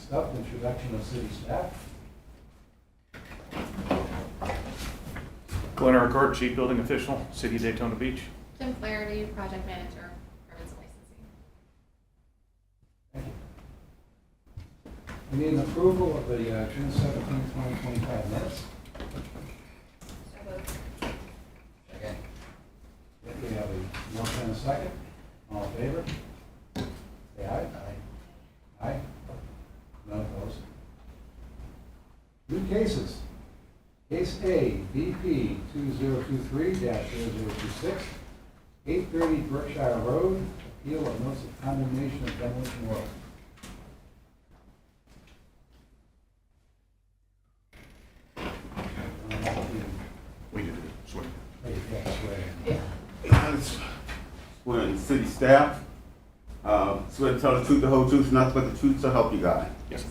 Next up, introduction of city staff. Glenn Urquhart, Chief Building Official, City of Daytona Beach. Jim Flaherty, Project Manager, Permits and Licensing. Thank you. We need an approval of the June 17, 2025 minutes. Second. We have a motion and a second. All in favor? Say aye. Aye. None opposed. New cases. Case A, BP 2023-0026, 830 Berkshire Road, appeal of notice of condemnation of demolition work. We did it, swear. We're in city staff. Swear to tell the truth, the whole truth, nothing but the truth, so help you God. Yes.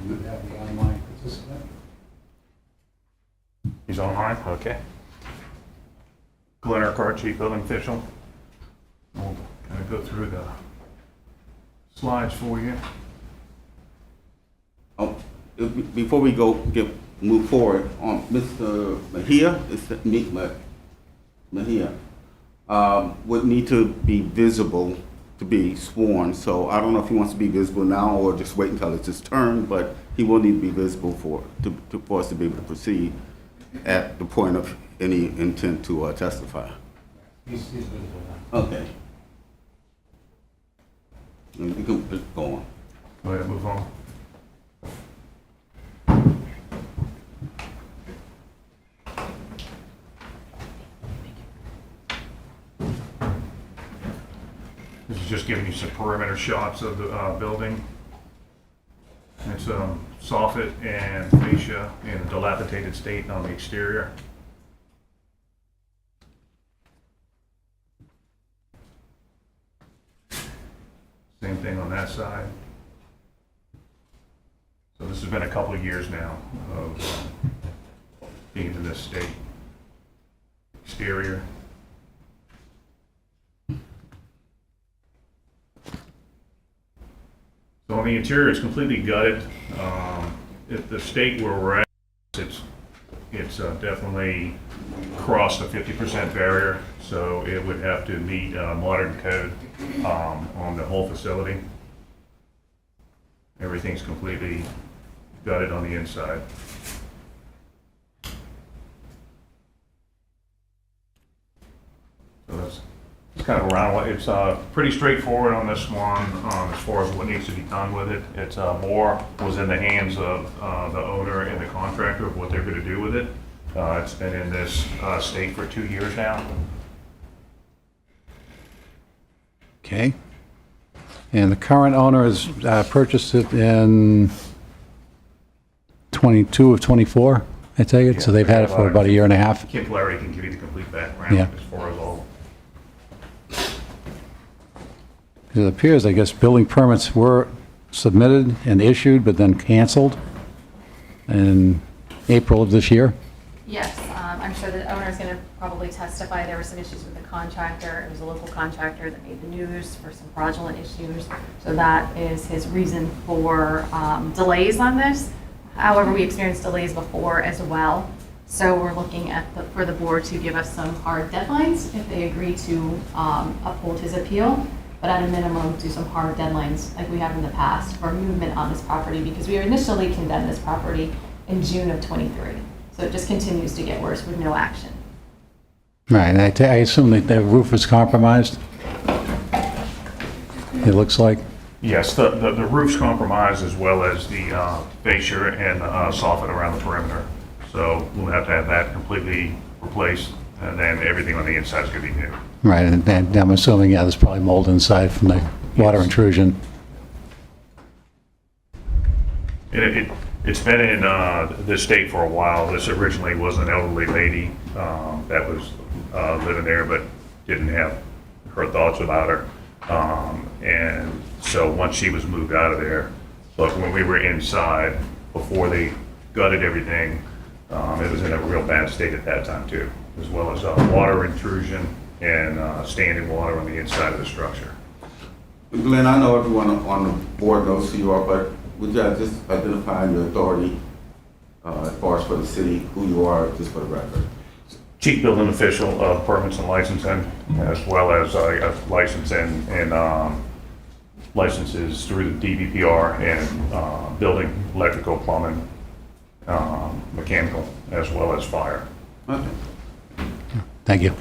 We have the online participant. He's online? Okay. Glenn Urquhart, Chief Building Official. We'll kind of go through the slides for you. Oh, before we move forward, Mr. Mejia, Mejia, would need to be visible to be sworn. So I don't know if he wants to be visible now or just wait until it's his turn, but he will need to be visible for us to be able to proceed at the point of any intent to testify. He's visible now. Okay. And you can just go on. Go ahead and move on. This is just giving you some perimeter shots of the building. It's soffit and fascia in a dilapidated state on the exterior. Same thing on that side. So this has been a couple of years now of being in this state. Exterior. So on the interior, it's completely gutted. At the state where we're at, it's definitely crossed the 50% barrier, so it would have to meet modern code on the whole facility. Everything's completely gutted on the inside. So that's kind of around. It's pretty straightforward on this one as far as what needs to be done with it. It's more was in the hands of the owner and the contractor of what they're going to do with it. It's been in this state for 2 years now. Okay. And the current owner has purchased it in 22 of 24, I take it? So they've had it for about a year and a half? Kim Flaherty can give you the complete background Yeah. as far as all. It appears, I guess, building permits were submitted and issued, but then canceled in April of this year. Yes, I'm sure the owner's going to probably testify. There were some issues with the contractor. It was a local contractor that made the news for some fraudulent issues. So that is his reason for delays on this. However, we experienced delays before as well. So we're looking at for the board to give us some hard deadlines if they agree to uphold his appeal. But at a minimum, do some hard deadlines like we have in the past for movement on this property, because we initially condemned this property in June of 23. So it just continues to get worse with no action. Right, and I assume that the roof is compromised? It looks like? Yes, the roof's compromised as well as the fascia and soffit around the perimeter. So we'll have to have that completely replaced, and then everything on the inside is going to be new. Right, and I'm assuming, yeah, there's probably mold inside from the water intrusion. It's been in this state for a while. This originally was an elderly lady that was living there, but didn't have her thoughts about her. And so once she was moved out of there, but when we were inside, before they gutted everything, It was in a real bad state at that time too, as well as water intrusion and standing water on the inside of the structure. Glenn, I know everyone on the board knows who you are, but would you just identify your authority as far as for the city, who you are, just for the record? Chief building official of permits and licensing, as well as licensing and licenses through the DVPR and building, electrical, plumbing, mechanical, as well as fire. Okay. Thank you.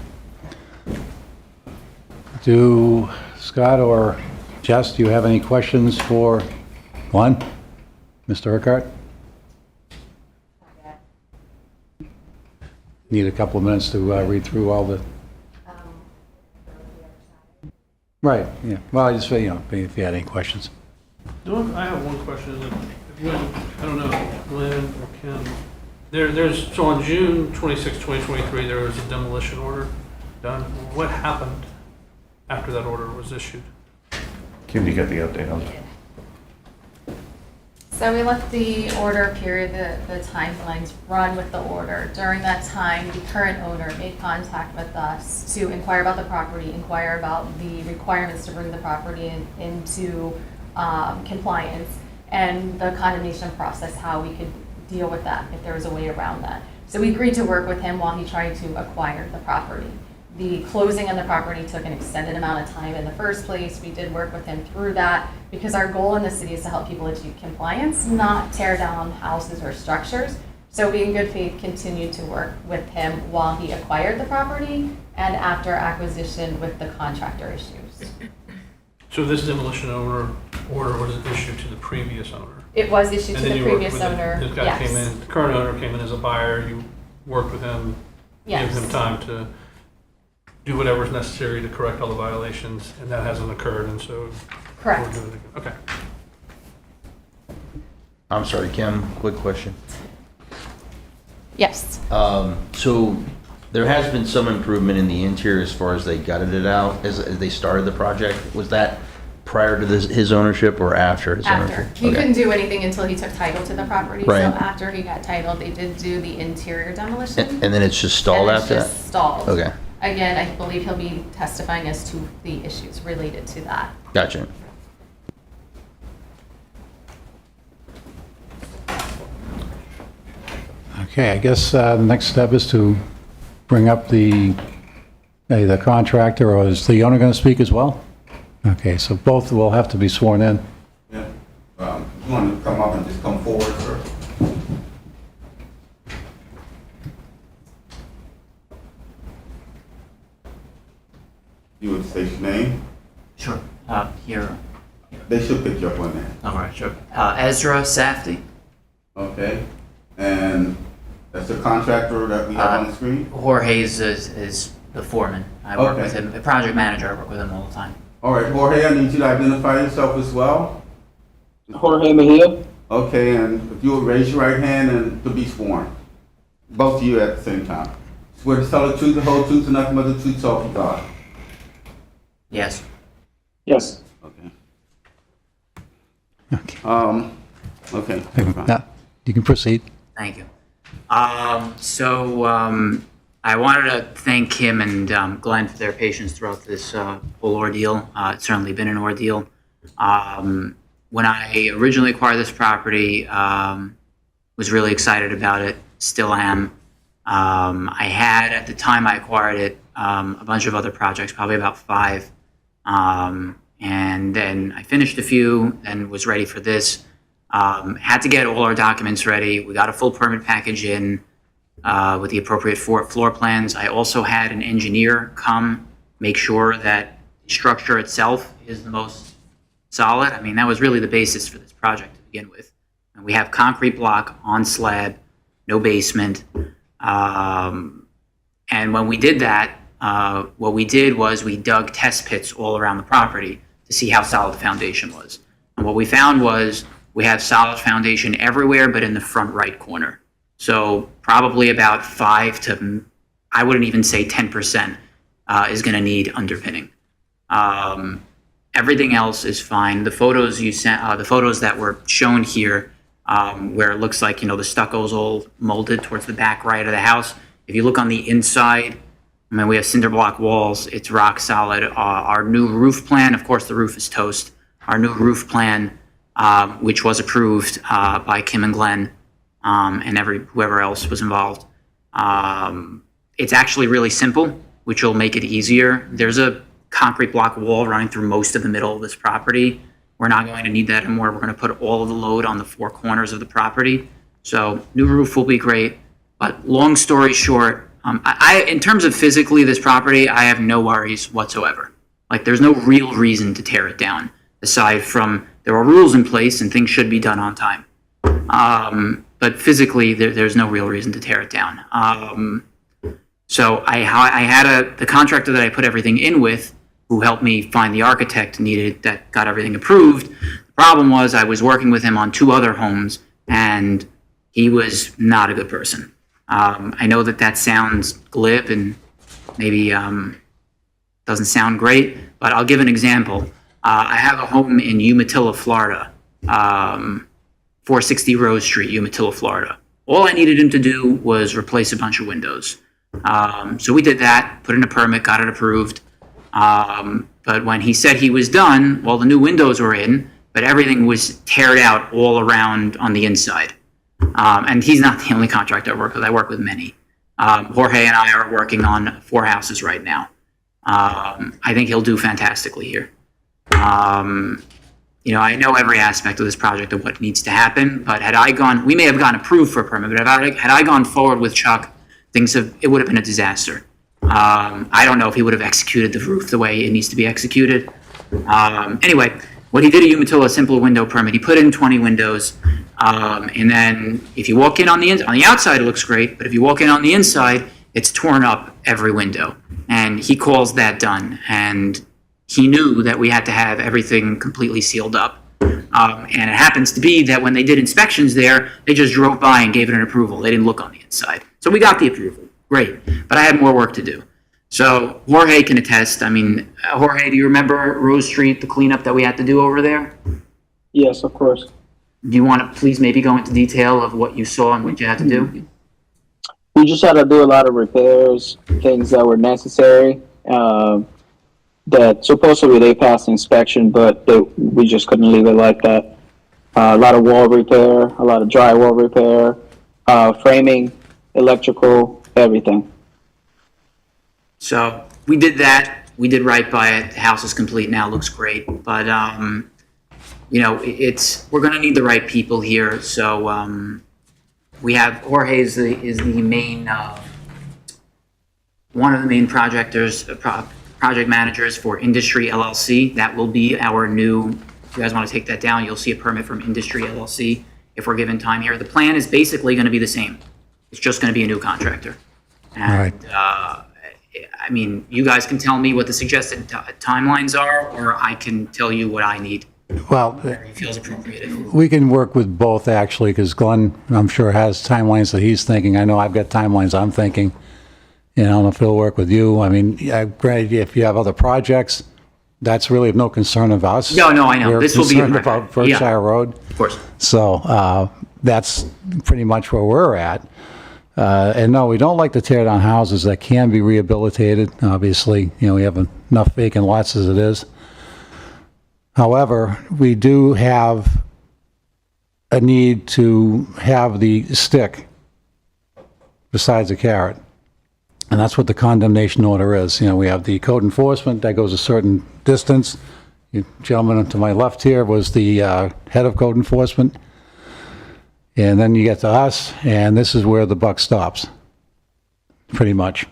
Do Scott or Jess, do you have any questions for Glenn? Mr. Urquhart? Need a couple of minutes to read through all the... Right, yeah. Well, I just, you know, if you had any questions. I have one question. I don't know, Glenn or Kim. So on June 26, 2023, there was a demolition order done. What happened after that order was issued? Kim, you get the update on that? So we let the order period, the timelines run with the order. During that time, the current owner made contact with us to inquire about the property, inquire about the requirements to bring the property into compliance, and the condemnation process, how we could deal with that, if there was a way around that. So we agreed to work with him while he tried to acquire the property. The closing on the property took an extended amount of time in the first place. We did work with him through that because our goal in the city is to help people achieve compliance, not tear down houses or structures. So we in good faith continued to work with him while he acquired the property and after acquisition with the contractor issues. So this demolition order was issued to the previous owner? It was issued And to then the you worked previous with owner, This guy came in, the current owner came in as a buyer, you worked with him, gave him Yes, time to do whatever's necessary to correct all the violations, and that hasn't occurred, and so we're correct. doing it again. Okay. I'm sorry, Kim, quick question. Yes. So there has been some improvement in the interior as far as they gutted it out, as they started the project. Was that prior to his ownership or after his After. ownership? He Okay. couldn't do anything until he took title to the property. So Right. after he got title, they did do the interior demolition. And then it's just stalled and it's after that? just stalled. Okay, Again, I believe he'll be testifying as to the issues related to that. gotcha. Okay, I guess the next step is to bring up the contractor, or is the owner going to speak as well? Okay, so both will have to be sworn in. Yeah. You want to come up and just come forward, sir? You would state your name. Sure. Here. They should pick you up on that. All right, sure. Ezra Safdie. Okay? And that's the contractor that we have on the screen? Jorge is the foreman. I work Okay. with him, the project manager. I work with him all the time. All right, Jorge, I need you to identify yourself as well. Jorge Mejia. Okay, and if you would raise your right hand and to be sworn. Both of you at the same time. Swear to tell the truth, the whole truth, and nothing but the truth, so help you God. Yes. Yes. Okay. Okay. Okay. Now, you can proceed. Thank you. I wanted to thank Kim and Glenn for their patience throughout this whole ordeal. It's certainly been an ordeal. When I originally acquired this property, was really excited about it. Still am. I had, at the time I acquired it, a bunch of other projects, probably about 5. And then I finished a few and was ready for this. Had to get all our documents ready. We got a full permit package in with the appropriate floor plans. I also had an engineer come make sure that the structure itself is the most solid. I mean, that was really the basis for this project to begin with. And we have concrete block on slab, no basement. And when we did that, what we did was we dug test pits all around the property to see how solid the foundation was. And what we found was we have solid foundation everywhere but in the front right corner. So probably about 5 to, I wouldn't even say 10%, is going to need underpinning. Everything else is fine. The photos you sent, the photos that were shown here where it looks like, the stucco's all molded towards the back right of the house. If you look on the inside, I mean, we have cinder block walls. It's rock solid. Our new roof plan, of course, the roof is toast. Our new roof plan, which was approved by Kim and Glenn and whoever else was involved. It's actually really simple, which will make it easier. There's a concrete block wall running through most of the middle of this property. We're not going to need that anymore. We're going to put all of the load on the four corners of the property. So new roof will be great. But long story short, in terms of physically this property, I have no worries whatsoever. Like, there's no real reason to tear it down, aside from there are rules in place and things should be done on time. But physically, there's no real reason to tear it down. So I had the contractor that I put everything in with, who helped me find the architect needed that got everything approved. The problem was I was working with him on 2 other homes, and he was not a good person. I know that sounds glib and maybe doesn't sound great, but I'll give an example. I have a home in Umatilla, Florida, 460 Rose Street, Umatilla, Florida. All I needed him to do was replace a bunch of windows. So we did that, put in a permit, got it approved. But when he said he was done, well, the new windows were in, but everything was teared out all around on the inside. And he's not the only contractor I work with. I work with many. Jorge and I are working on 4 houses right now. I think he'll do fantastically here. I know every aspect of this project of what needs to happen, but we may have gotten approved for a permit, but had I gone forward with Chuck, it would have been a disaster. I don't know if he would have executed the roof the way it needs to be executed. Anyway, what he did at Umatilla, a simple window permit, he put in 20 windows. And then if you walk in on the outside, it looks great, but if you walk in on the inside, it's torn up every window. And he calls that done. And he knew that we had to have everything completely sealed up. And it happens to be that when they did inspections there, they just drove by and gave it an approval. They didn't look on the inside. So we got the approval. Great. But I had more work to do. So Jorge can attest. I mean, Jorge, do you remember Rose Street, the cleanup that we had to do over there? Yes, of course. Do you want to please maybe go into detail of what you saw and what you had to do? We just had to do a lot of repairs, things that were necessary. That supposedly they passed inspection, but we just couldn't leave it like that. A lot of wall repair, a lot of drywall repair, framing, electrical, everything. So we did that. We did right by it. The house is complete now. Looks great. But, we're going to need the right people here. So we have Jorge is the main, one of the main project managers for Industry LLC. That will be our new, if you guys want to take that down, you'll see a permit from Industry LLC if we're given time here. The plan is basically going to be the same. It's just going to be a new contractor. And, I mean, you guys can tell me what the suggested timelines are, or I can tell you what I need. Well, Whatever he feels appropriate. we can work with both, actually, because Glenn, I'm sure, has timelines that he's thinking. I know I've got timelines I'm thinking. I don't know if he'll work with you. I mean, granted, if you have other projects, that's really of no concern of us. No, I know. This will be We're concerned about Berkshire Road. Of course. So that's pretty much where we're at. And no, we don't like to tear down houses that can be rehabilitated. Obviously, we have enough vacant lots as it is. However, we do have a need to have the stick besides the carrot. And that's what the condemnation order is. We have the code enforcement that goes a certain distance. The gentleman to my left here was the head of code enforcement. And then you get to us, and this is where the buck stops, pretty much.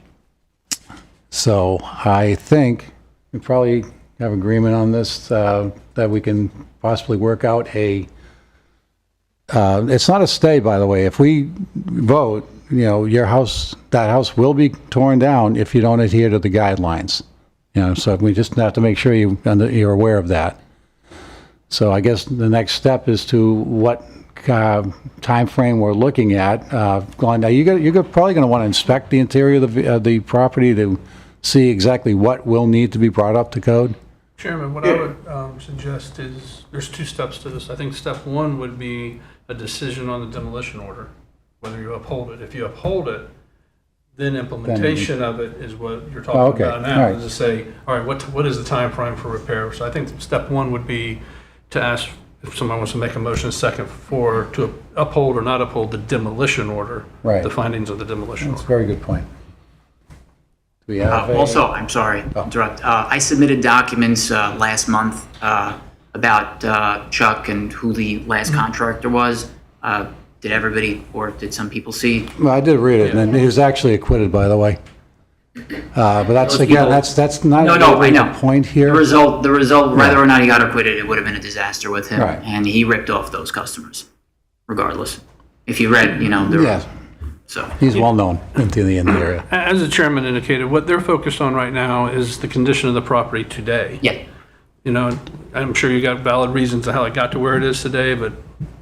So I think we probably have agreement on this, that we can possibly work out it's not a stay, by the way. If we vote, that house will be torn down if you don't adhere to the guidelines. So we just have to make sure you're aware of that. So I guess the next step is to what time frame we're looking at. Glenn, now you're probably going to want to inspect the interior of the property to see exactly what will need to be brought up to code. Chairman, what I would suggest is, there's 2 steps to this. I think step 1 would be a decision on the demolition order, whether you uphold it. If you uphold it, then implementation of it is what you're Oh, talking okay. about now, All right. is to say, all right, what is the time frame for repair? So I think step one would be to ask if someone wants to make a motion, second, to uphold or not uphold the demolition order, Right. the findings of the demolition That's a order. very good point. Do we have a? Also, I'm sorry, Oh. interrupt. I submitted documents last month about Chuck and who the last Mm-hmm. contractor was. Did everybody, or did some people see? Well, I did read it, and he was actually acquitted, by the way. But that's, Those again, people- that's not No, no, really I know. the point The here. result, whether or not he got acquitted, it would have been a disaster with him. Right. And he ripped off those customers, regardless. If you read, there Yes, so. he's well-known in the area. As the chairman indicated, what they're focused on right now is the condition of the property today. Yeah, I'm sure you got valid reasons of how it got to where it is today, but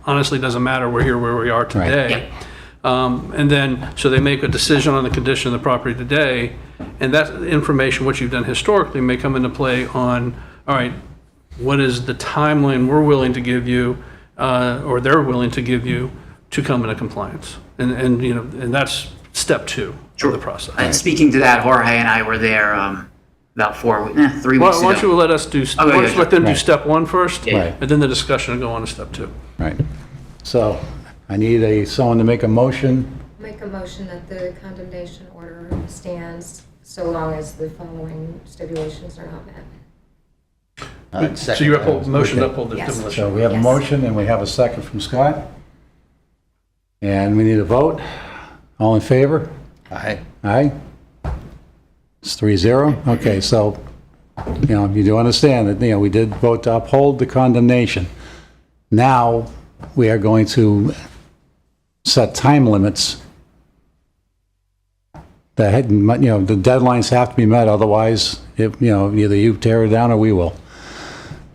honestly, it doesn't matter. We're here where we are today. And then, so they make a decision on the condition of the property today, and that information, what you've done historically, may come into play on, all right, what is the timeline we're willing to give you, or they're willing to give you, to come into compliance? And that's step two of the process. and speaking to that, Jorge and I were there about 3 Why weeks why don't ago. you let us do, Oh, yeah, why don't you let them do Right. step one first? Yeah. Right. And then the discussion will go on to step two. Right. So I need someone to make a motion. Make a motion that the condemnation order stands so long as the following stipulations are not met. So you uphold, motion to Okay. uphold the Yes. demolition. So we have a Yes. motion, and we have a second from Scott. And we need a vote. All in favor? Aye. Aye? It's 3-0. Okay, so, you do understand that, we did vote to uphold the condemnation. Now, we are going to set time limits that, the deadlines have to be met, otherwise, either you tear it down or we will.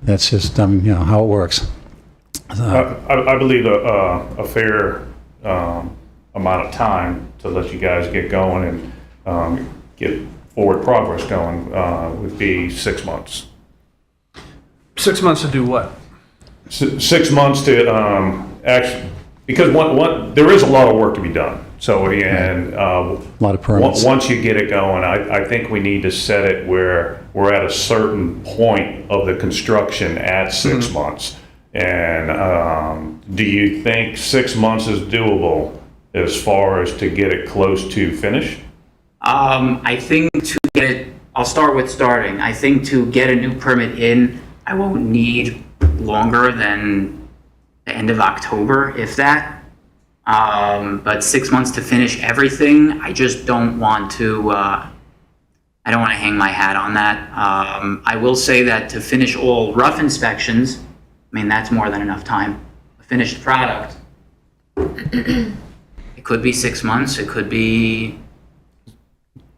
That's just, how it works. I believe a fair amount of time to let you guys get going and get forward progress going would be 6 months. 6 months to do what? 6 months to actually, because there is a lot of work to be done. So, and A lot of permits. once you get it going, I think we need to set it where we're at a certain point of the construction at 6 months. And do you think 6 months is doable as far as to get it close to finish? I think to get it, I'll start with starting. I think to get a new permit in, I won't need longer than the end of October, if that. But 6 months to finish everything, I just don't want to, I don't want to hang my hat on that. I will say that to finish all rough inspections, that's more than enough time. A finished product, it could be 6 months, it could be,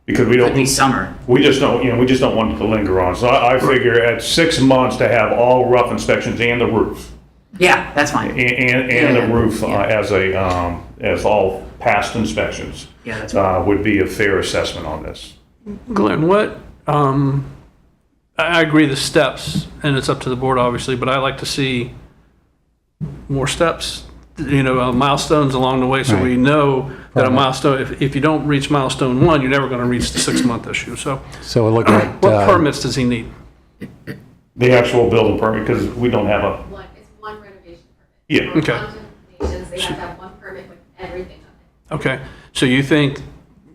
Because we could be don't, summer. we just don't want it to linger on. So I figure at 6 months to have all rough inspections and the roof, Yeah, that's fine. and the roof Yeah. as all past inspections Yeah, that's fine. would be a fair assessment on this. Glenn, I agree the steps, and it's up to the board, obviously, but I like to see more steps, milestones along the way, so we Right. know that a Right. milestone, if you don't reach milestone one, you're never going to reach the 6 month issue. So So we're looking at, what permits does he need? The actual building permit, because we don't have a, It's one renovation permit. Yeah. For Okay. condemnations, they have to have one permit with everything on it. Okay, so you think,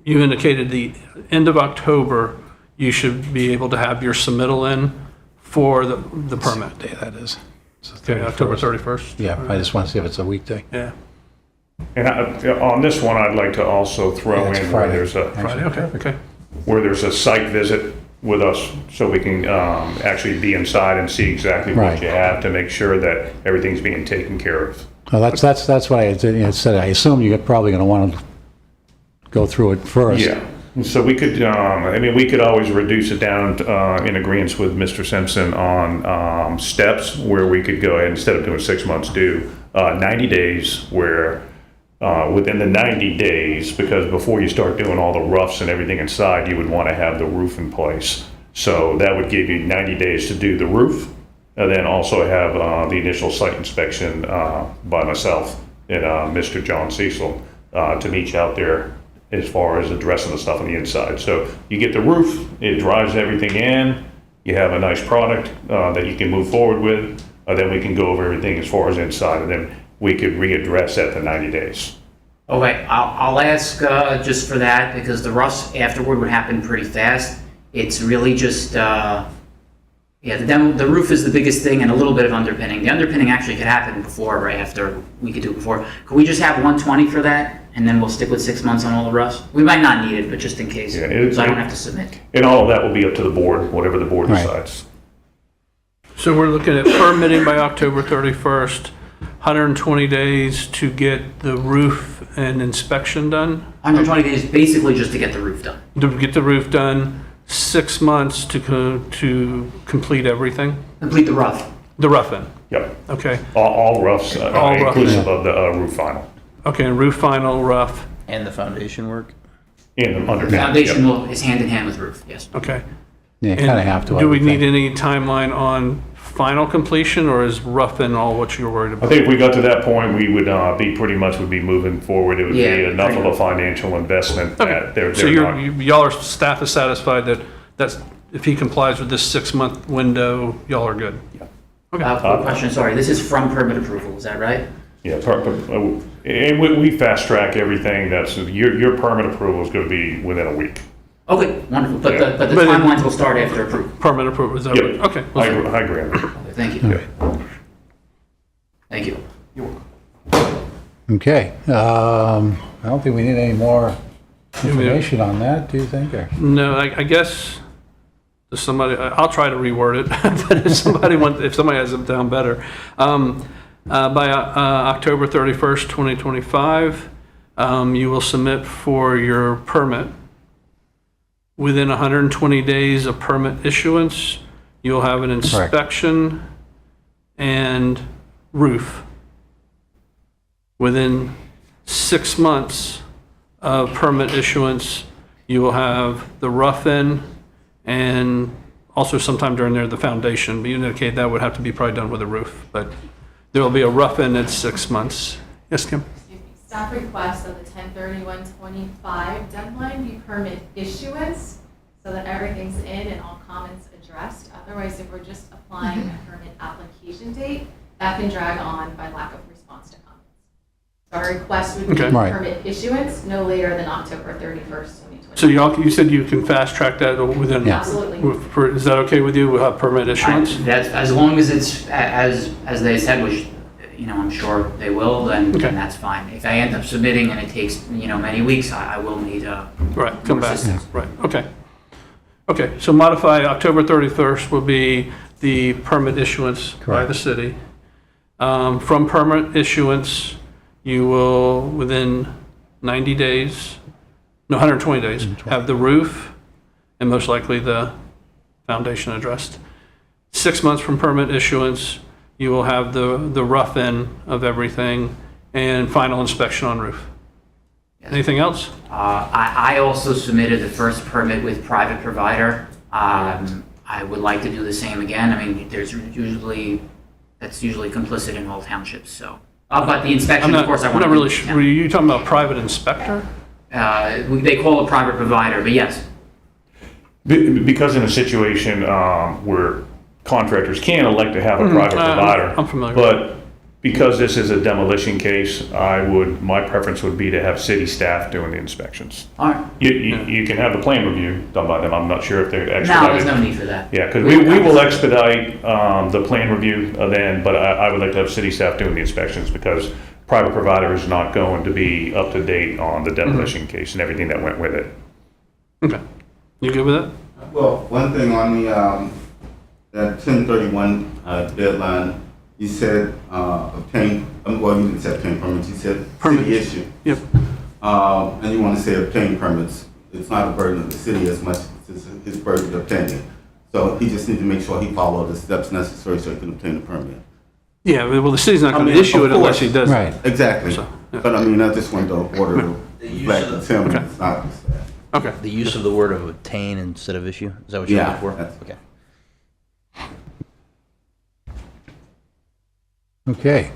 you indicated the end of October, you should be able to have your submittal in for the permit? day that is. It's the Okay, October 31st. 31st? Yeah, I just want to see if it's a weekday. Yeah, and on this one, I'd like to also throw Yeah, it's in Friday. Friday, okay. where there's a site visit with us, so we can actually be inside and see exactly what Right. you have to make sure that everything's being taken care of. Well, that's what I had said. I assume you're probably going to want to go through it first. Yeah, so we could, we could always reduce it down in agreement with Mr. Simpson on steps where we could go ahead, instead of doing 6 months, do 90 days where within the 90 days, because before you start doing all the roughs and everything inside, you would want to have the roof in place. So that would give you 90 days to do the roof, and then also have the initial site inspection by myself and Mr. John Cecil to meet you out there as far as addressing the stuff on the inside. So you get the roof, it drives everything in, you have a nice product that you can move forward with, then we can go over everything as far as inside, and then we could readdress at the 90 days. Okay, I'll ask just for that, because the rust afterward would happen pretty fast. It's really just, yeah, the roof is the biggest thing, and a little bit of underpinning. The underpinning actually could happen before or after. We could do it before. Could we just have 120 for that, and then we'll stick with 6 months on all the rust? We might not need it, but just in case, Yeah, so I don't have to submit. And all of that will be up to the board, whatever the board Right. decides. So we're looking at permitting by October 31st, 120 days to get the roof and inspection done, 120 days, basically just to get the roof done. to get the roof done, 6 months to complete everything, Complete the rough. the rough-in, Yep, okay? all roughs, All rough, inclusive of the roof final Okay, and roof final, rough, And the foundation work? and the underpinning. Foundation Yep. is hand in hand with roof, yes. okay. Yeah, you kind of have to. I Do we would think. need any timeline on final completion, or is rough-in all what you're worried I about? think if we got to that point, we would would be moving forward. It would Yeah, be enough I of know. a financial investment that they're So not. y'all are, staff is satisfied that that's, if he complies with this 6-month window, y'all are good? Okay. Quick question, sorry, this is from permit approval, is that right? Yeah, and we fast track everything. That's, your permit approval is going to be within a week. Okay, wonderful, but Yeah. the But it- timelines will start after approval. Permit approval, is that Yep. right? Okay. I agree. Okay, thank you. Thank you. Okay. I don't think we need any more information on that, do you think? Or? No, I guess, does somebody, I'll try to reword it, but if somebody has it down better. By October 31st, 2025, you will submit for your permit. Within 120 days of permit issuance, you'll have an inspection and roof. Within 6 months of permit issuance, you will have the rough-in and also sometime during there, the foundation. But you indicate that would have to be probably done with a roof. But there will be a rough-in at 6 months. Yes, Kim? Excuse me, staff request of the 10/31/25 deadline be permit issuance so that everything's in and all comments addressed. Otherwise, if we're just applying a permit application date, that can drag on by lack of response to comments. So our request would be Okay. Right. permit issuance no later than October 31st, 2020. So you said you can fast-track that within? Yeah. Absolutely. Is that okay with you? We'll have permit issuance? That's, as long as it's, as they said, which, I'm sure they will, then Okay. that's fine. If I end up submitting and it takes, many weeks, I will need Right, come back, assistance. right, okay. Okay, so modify October 31st will be the permit issuance by Correct. the city. From permit issuance, you will, within 90 days, no, 120 days, have the roof and most likely the foundation addressed. 6 months from permit issuance, you will have the rough-in of everything and final inspection on roof. Anything else? I also submitted the first permit with private provider. I would like to do the same again. I mean, that's usually complicit in all townships, so. But the inspection, of course, I I'm want to. not really sure, were you talking about private inspector? They call it private provider, but yes. Because in a situation where contractors can elect to have a private provider. I'm familiar. But because this is a demolition case, my preference would be to have city staff doing the inspections. All right. You can have the plan review done by them. I'm not sure if they're No, expedited. there's no need for that. Yeah, because we will expedite the plan review then, but I would like to have city staff doing the inspections because private provider is not going to be up to date on the demolition case and everything that went with it. Okay. You good with that? Well, one thing on the, that 10/31 deadline, you said obtain, well, you didn't say obtain permits, you said Permits. city issue. Yep. And you want to say obtain permits. It's not a burden of the city as much as it's his burden to obtain it. So he just needs to make sure he followed the steps necessary so he can obtain a permit. Yeah, well, the city's not going to mean, issue of it unless he course. does it. Right. Exactly. So, yeah. But I mean, I just wanted to order to reflect the Tim, Okay. it's not. Okay. The use of the word of obtain instead of issue? Is that what you're Yeah, looking for? that's- Okay. Okay.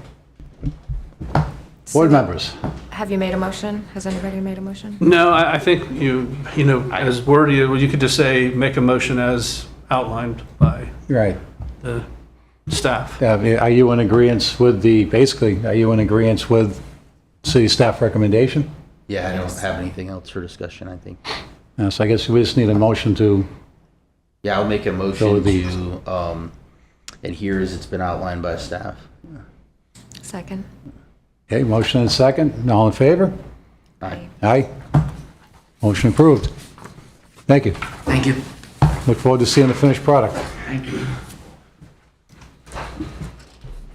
Board members? Have you made a motion? Has anybody made a motion? No, I think you know, as worded, you could just say, make a motion as outlined by Right. the staff. Are you in agreement with are you in agreement with city staff recommendation? Yeah, I don't have anything else for discussion, I think. So I guess we just need a motion to, Yeah, I'll make a Go motion with these. to adhere as it's been outlined by staff. Second? okay, motion and second. All in favor? Aye. Aye. Motion approved. Thank you. Thank you. Look forward to seeing the finished product. Thank you.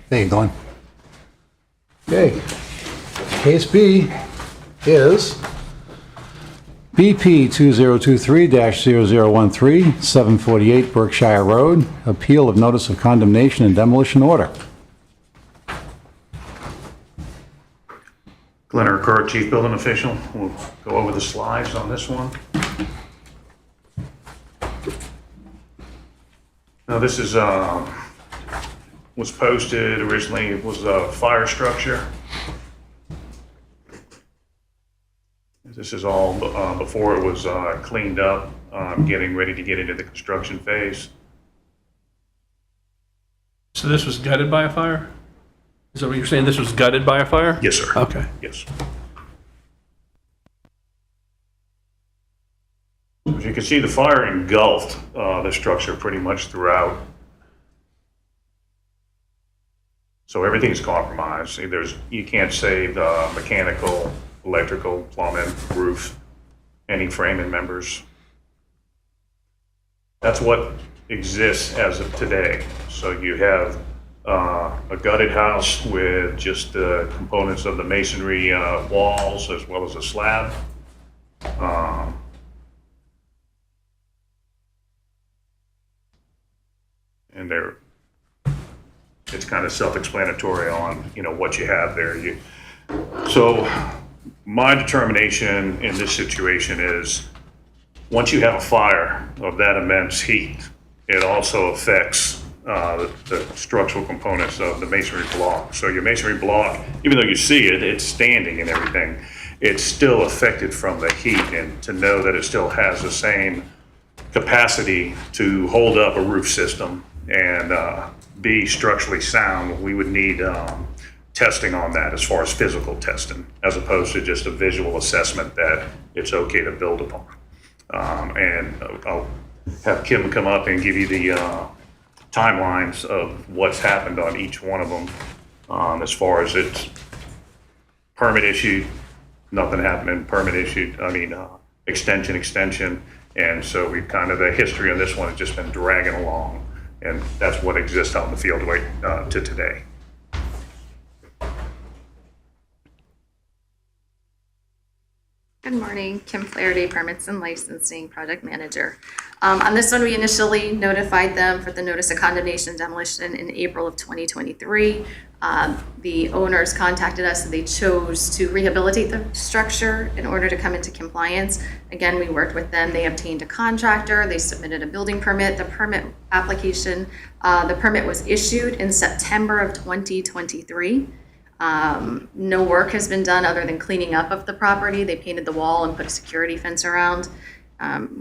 There you go. Okay. Case B is BP 2023-0013, 748 Berkshire Road, appeal of notice of condemnation and demolition order. Glenn Kerr, Chief Building Official. We'll go over the slides on this one. Now, this is, was posted originally, it was a fire structure. This is all before it was cleaned up, getting ready to get into the construction phase. So this was gutted by a fire? Is that what you're saying? This was gutted by a fire? Yes, sir. Okay. Yes. As you can see, the fire engulfed the structure pretty much throughout. So everything's compromised. You can't save the mechanical, electrical, plumbing, roof, any framing members. That's what exists as of today. So you have a gutted house with just the components of the masonry walls as well as a slab. And it's kind of self-explanatory on, what you have there. So my determination in this situation is, once you have a fire of that immense heat, it also affects the structural components of the masonry block. So your masonry block, even though you see it, it's standing and everything, it's still affected from the heat. And to know that it still has the same capacity to hold up a roof system and be structurally sound, we would need testing on that as far as physical testing, as opposed to just a visual assessment that it's okay to build upon. And I'll have Kim come up and give you the timelines of what's happened on each one of them. As far as it's permit issued, nothing happening, permit issued, extension. And so we've the history on this one has just been dragging along. And that's what exists out in the field right to today. Good morning, Kim Flaherty, Permits and Licensing Project Manager. On this one, we initially notified them for the notice of condemnation and demolition in April of 2023. The owners contacted us and they chose to rehabilitate the structure in order to come into compliance. Again, we worked with them. They obtained a contractor. They submitted a building permit. The permit application, the permit was issued in September of 2023. No work has been done other than cleaning up of the property. They painted the wall and put a security fence around.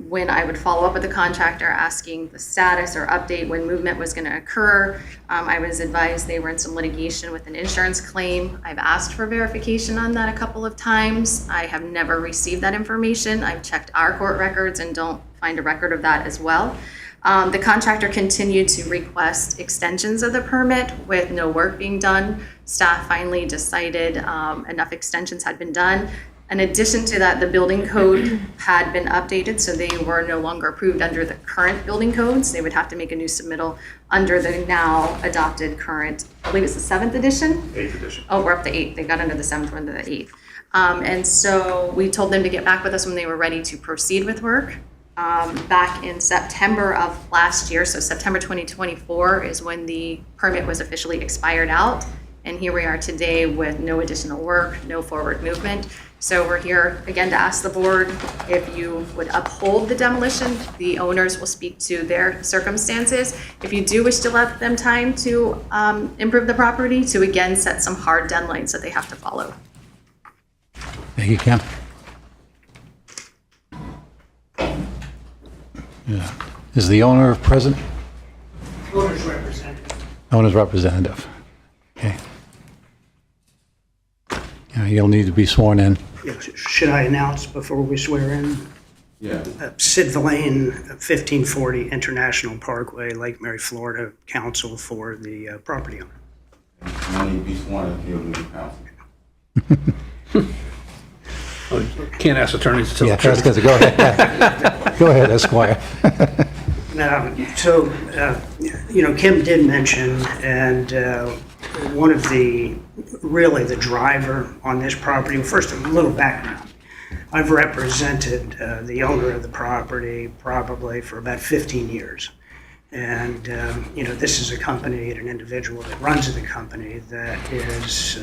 When I would follow up with the contractor asking the status or update when movement was going to occur, I was advised they were in some litigation with an insurance claim. I've asked for verification on that a couple of times. I have never received that information. I've checked our court records and don't find a record of that as well. The contractor continued to request extensions of the permit with no work being done. Staff finally decided enough extensions had been done. In addition to that, the building code had been updated, so they were no longer approved under the current building codes. They would have to make a new submittal under the now adopted current, I believe it's the 7th edition? 8th edition. Oh, we're up to 8th. They got under the 7th, we're under the 8th. And so we told them to get back with us when they were ready to proceed with work. Back in September of last year, so September 2024 is when the permit was officially expired out. And here we are today with no additional work, no forward movement. So we're here again to ask the board if you would uphold the demolition. The owners will speak to their circumstances. If you do wish to let them time to improve the property, to again set some hard deadlines that they have to follow. Thank you, Ken. Yeah. Is the owner present? Owner's representative. Owner's representative. Okay. You'll need to be sworn in. Should I announce before we swear in? Yeah. Sid Villain, 1540 International Parkway, Lake Mary, Florida, counsel for the property owner. I need to be sworn if you're new counsel. Can't ask attorneys to tell Yeah, the truth. that's good. Go ahead. Go ahead, Esquire. Kim did mention, and one of the driver on this property, well, first a little background. I've represented the owner of the property probably for about 15 years. And, this is a company and an individual that runs the company that is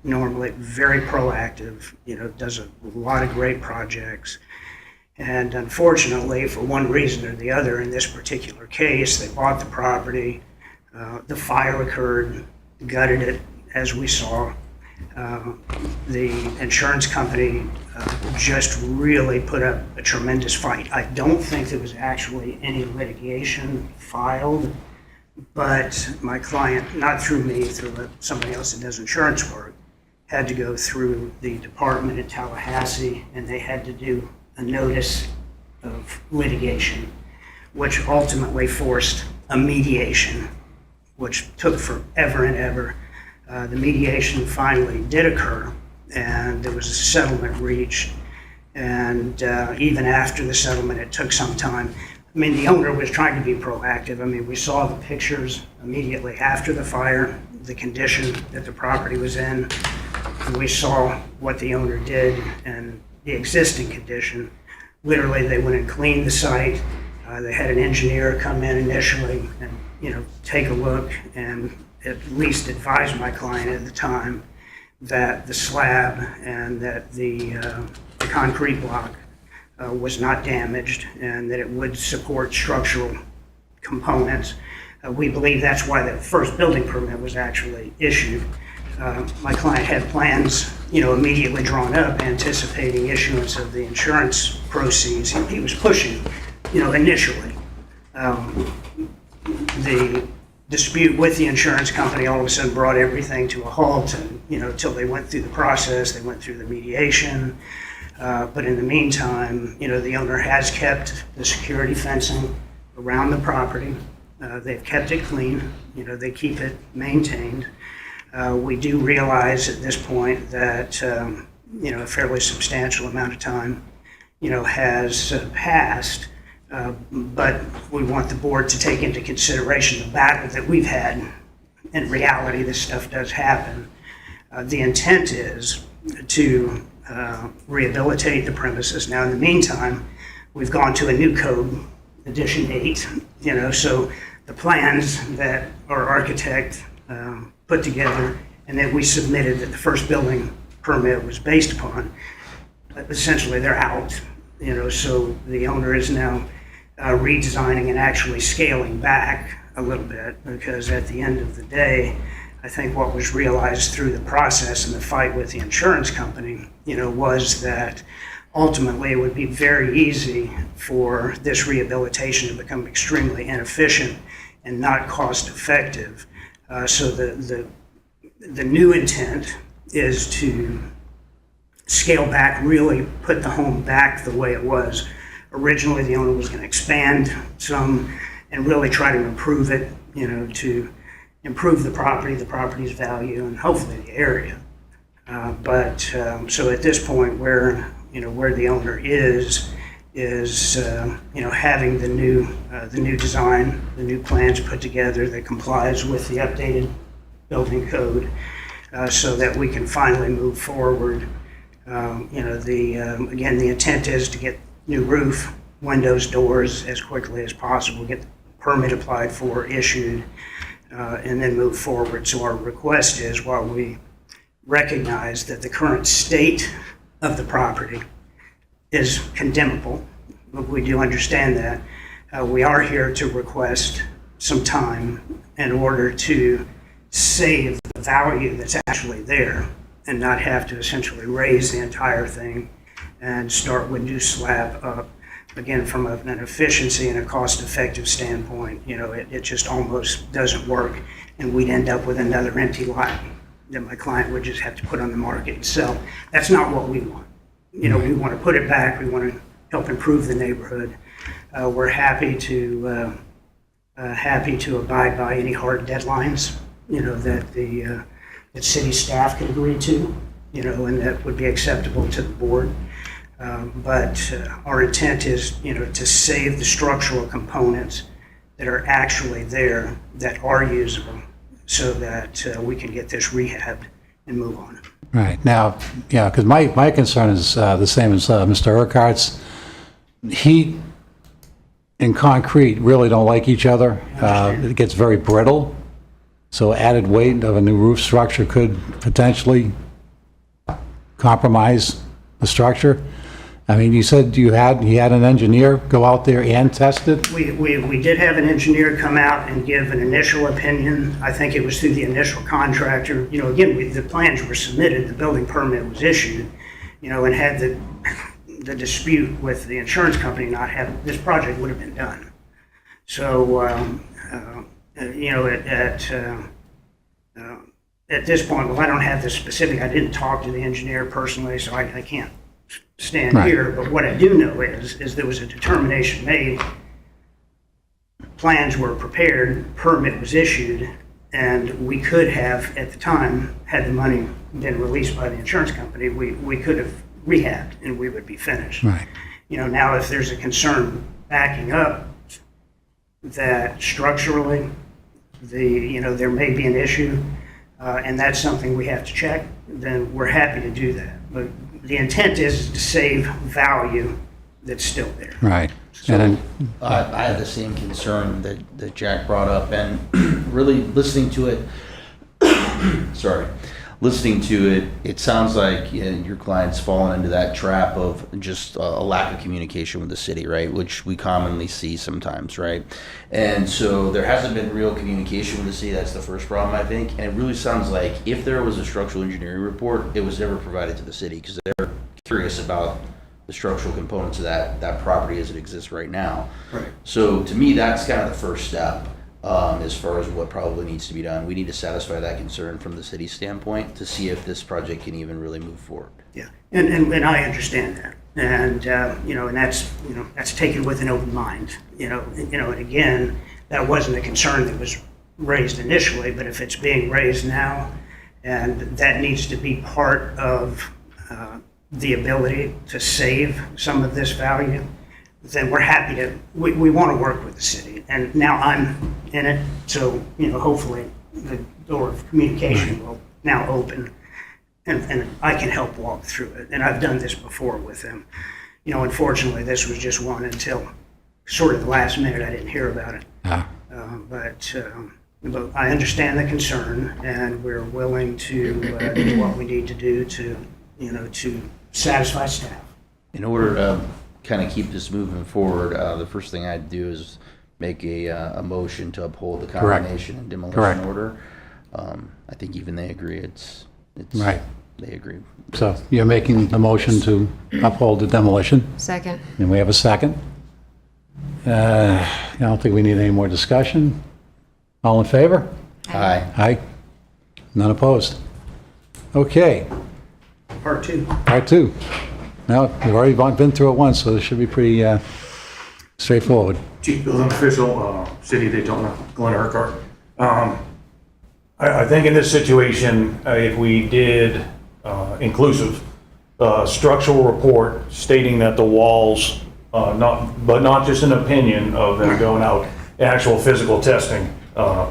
normally very proactive, does a lot of great projects. And unfortunately, for one reason or the other, in this particular case, they bought the property, the fire occurred, gutted it, as we saw. The insurance company just really put up a tremendous fight. I don't think there was actually any litigation filed, but my client, not through me, through somebody else that does insurance work, had to go through the department in Tallahassee, and they had to do a notice of litigation, which ultimately forced a mediation, which took forever and ever. The mediation finally did occur, and there was a settlement reached. And even after the settlement, it took some time. I mean, the owner was trying to be proactive. I mean, we saw the pictures immediately after the fire, the condition that the property was in. We saw what the owner did and the existing condition. Literally, they went and cleaned the site. They had an engineer come in initially and, take a look and at least advise my client at the time that the slab and that the concrete block was not damaged and that it would support structural components. We believe that's why the first building permit was actually issued. My client had plans, immediately drawn up, anticipating issuance of the insurance proceeds. He was pushing, initially. The dispute with the insurance company all of a sudden brought everything to a halt, and, till they went through the process, they went through the mediation. But in the meantime, the owner has kept the security fencing around the property. They've kept it clean, they keep it maintained. We do realize at this point that, a fairly substantial amount of time, has passed. But we want the board to take into consideration the battle that we've had. In reality, this stuff does happen. The intent is to rehabilitate the premises. Now, in the meantime, we've gone to a new code, Edition 8, so the plans that our architect put together and that we submitted that the first building permit was based upon, essentially they're out, so the owner is now redesigning and actually scaling back a little bit, because at the end of the day, I think what was realized through the process and the fight with the insurance company, was that ultimately it would be very easy for this rehabilitation to become extremely inefficient and not cost effective. So the new intent is to scale back, really put the home back the way it was. Originally, the owner was going to expand some and really try to improve it, to improve the property's value, and hopefully the area. So at this point, where the owner is having the new design, the new plans put together that complies with the updated building code, so that we can finally move forward. Again, the intent is to get new roof, windows, doors as quickly as possible, get the permit applied for, issued, and then move forward. So our request is, while we recognize that the current state of the property is condemnable, we do understand that, we are here to request some time in order to save the value that's actually there and not have to essentially raise the entire thing and start with new slab up. Again, from an efficiency and a cost-effective standpoint, it just almost doesn't work, and we'd end up with another empty lot that my client would just have to put on the market and sell. That's not what we want. We want to put it back. We want to help improve the neighborhood. We're happy to abide by any hard deadlines, that city staff can agree to, and that would be acceptable to the board. But our intent is, to save the structural components that are actually there, that are usable, so that we can get this rehabbed and move on. Right, now, yeah, because my concern is the same as Mr. Urquhart's. Heat and concrete really don't like each other. It gets very brittle, so added weight of a new roof structure could potentially compromise the structure. I mean, you said he had an engineer go out there and test it? We did have an engineer come out and give an initial opinion. I think it was through the initial contractor. Again, the plans were submitted, the building permit was issued, and had the dispute with the insurance company not have, this project would have been done. So, at this point, well, I don't have the specific, I didn't talk to the engineer personally, so I can't stand Right. here, but what I do know is there was a determination made, plans were prepared, permit was issued, and we could have, at the time, had the money been released by the insurance company, we could have rehabbed and we would be finished. Right. Now if there's a concern backing up that structurally, there may be an issue, and that's something we have to check, then we're happy to do that. But the intent is to save value that's still there. Right. So, And then, I have the same concern that Jack brought up, and really listening to it, it sounds like your client's fallen into that trap of just a lack of communication with the city, right? Which we commonly see sometimes, right? And so there hasn't been real communication with the city. That's the first problem, I think. And it really sounds like if there was a structural engineering report, it was never provided to the city because they're curious about the structural components of that property as it exists right now. Right. So to me, that's kind of the first step. As far as what probably needs to be done, we need to satisfy that concern from the city's standpoint to see if this project can even really move forward. Yeah, and I understand that, and and that's taken with an open mind. And again, that wasn't a concern that was raised initially, but if it's being raised now, and that needs to be part of the ability to save some of this value, then we're happy to. We want to work with the city, and now I'm in it, so hopefully the door of communication will now open. And I can help walk through it. And I've done this before with them. Unfortunately, this was just one until sort of the last minute. I didn't hear about it. But I understand the concern, and we're willing to do what we need to do to satisfy staff. In order to kind of keep this moving forward, the first thing I'd do is make a motion to uphold the Correct. condemnation and demolition Correct. order. I think even they agree. It's Right. They agree. so you're making the motion to uphold the demolition, Second. and we have a second. I don't think we need any more discussion. All in favor? Aye. Aye. None opposed. Okay, Part two. part two. Now, we've already been through it once, so this should be pretty straightforward. Chief Building Official, City of Daytona, Glenn Urquhart. I think in this situation, if we did inclusive structural report stating that the walls, not just an opinion of them going out, actual physical testing,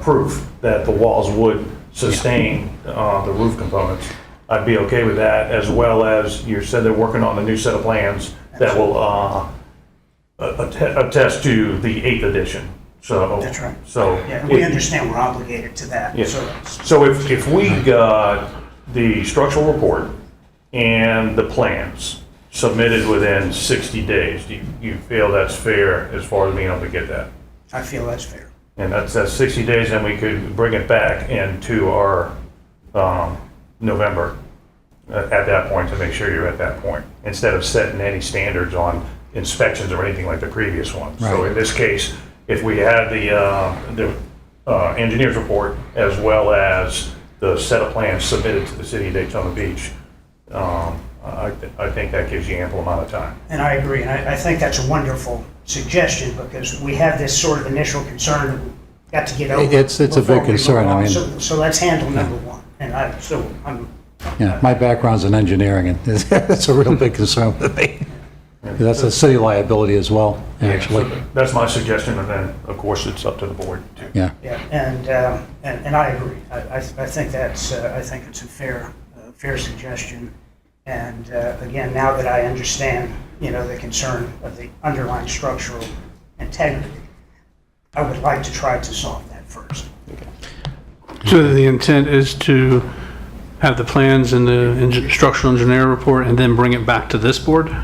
proof that the walls would sustain the roof components, I'd be okay with that, as well as you said they're working on a new set of plans that will attest to the 8th edition. So. That's right. So. Yeah, we understand we're obligated to that, Yes. so. So if we got the structural report and the plans submitted within 60 days, do you feel that's fair as far as being able to get that? I feel that's fair. And that's 60 days, then we could bring it back into our November at that point to make sure you're at that point, instead of setting any standards on inspections or anything like the previous one. So Right. in this case, if we had the engineer's report as well as the set of plans submitted to the city of Daytona Beach, I think that gives you ample amount of time. And I agree, and I think that's a wonderful suggestion, because we have this sort of initial concern that we've got to get over. It's a big before we move concern, I on. mean- So let's handle number one, and I'm, Yeah, my background's in engineering, and it's a real big concern with me. That's a city liability as well, actually. So that's my suggestion, and then, of course, it's up to the board too. Yeah. yeah, and I agree. I think that's, I think it's a fair suggestion. And again, now that I understand, the concern of the underlying structural integrity, I would like to try to solve that first. So the intent is to have the plans and the structural engineer report and then bring it back to this board?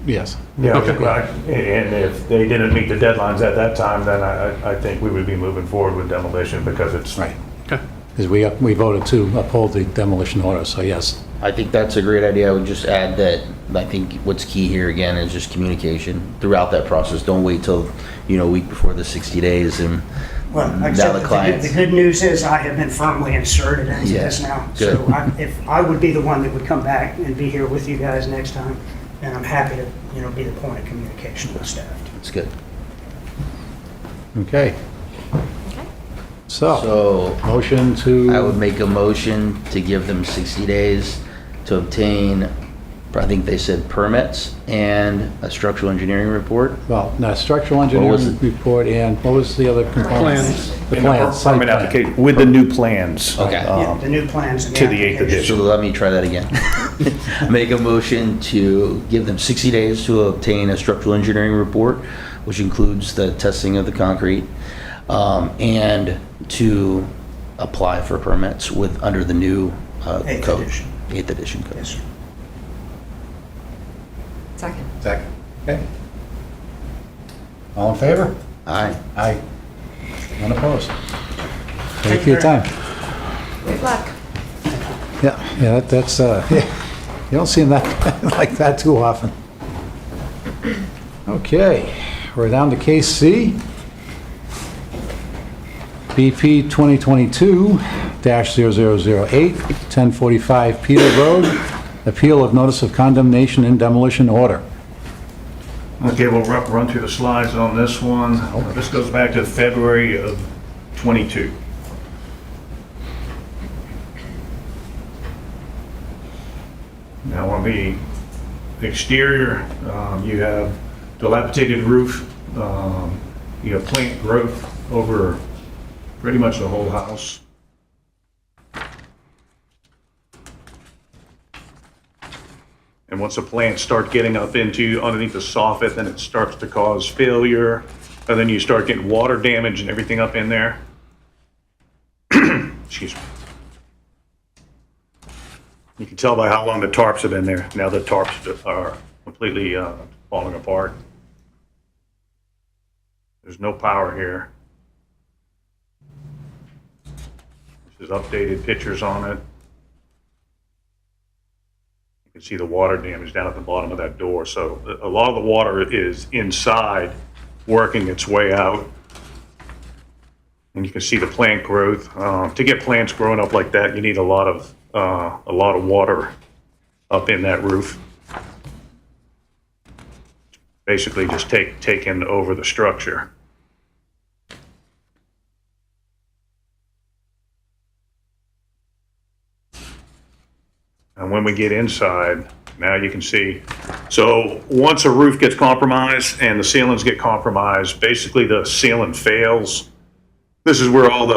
Yes. Yeah, Okay. right. And if they didn't meet the deadlines at that time, then I think we would be moving forward with demolition because it's. Right. Okay. Because we voted to uphold the demolition order, so yes. I think that's a great idea. I would just add that I think what's key here again is just communication throughout that process. Don't wait till, a week before the 60 days and Well, like I now said, the the clients. good news is I have been firmly inserted into Yeah, this now. good. So if I would be the one that would come back and be here with you guys next time, and I'm happy to, be the point of communication with staff. It's good. Okay. So, So motion to. I would make a motion to give them 60 days to obtain, I think they said permits and a structural engineering report. Well, no, structural was engineering it? report, and what was the other component? Plans. The And the plans. site permit plan. application with the new plans. Okay. Yeah, the new plans and to the eighth application. So let me try that again. Make a motion to give them 60 days to obtain a structural engineering report, which includes the testing of the concrete, and to apply for permits under the new Eighth code. edition. 8th edition code. Yes, sir. Second. Second. Okay. All in favor? Aye. Aye. None opposed. Thank you for your time. Good luck. Yeah, that's, yeah, you don't see them that, like that too often. Okay, we're down to case C. BP 2022-0008, 1045 Peter Road, appeal of notice of condemnation and demolition order. Okay, we'll run through the slides on this one. This goes back to February of '22. Now on the exterior, you have dilapidated roof, you have plant growth over pretty much the whole house. And once the plants start getting up into underneath the soffit, then it starts to cause failure. And then you start getting water damage and everything up in there. Excuse me. You can tell by how long the tarps have been there. Now the tarps are completely falling apart. There's no power here. This is updated pictures on it. You can see the water damage down at the bottom of that door. So a lot of the water is inside, working its way out. And you can see the plant growth. To get plants growing up like that, you need a lot of water up in that roof. Basically just taking over the structure. And when we get inside, now you can see, so once a roof gets compromised and the ceilings get compromised, basically the ceiling fails. This is where all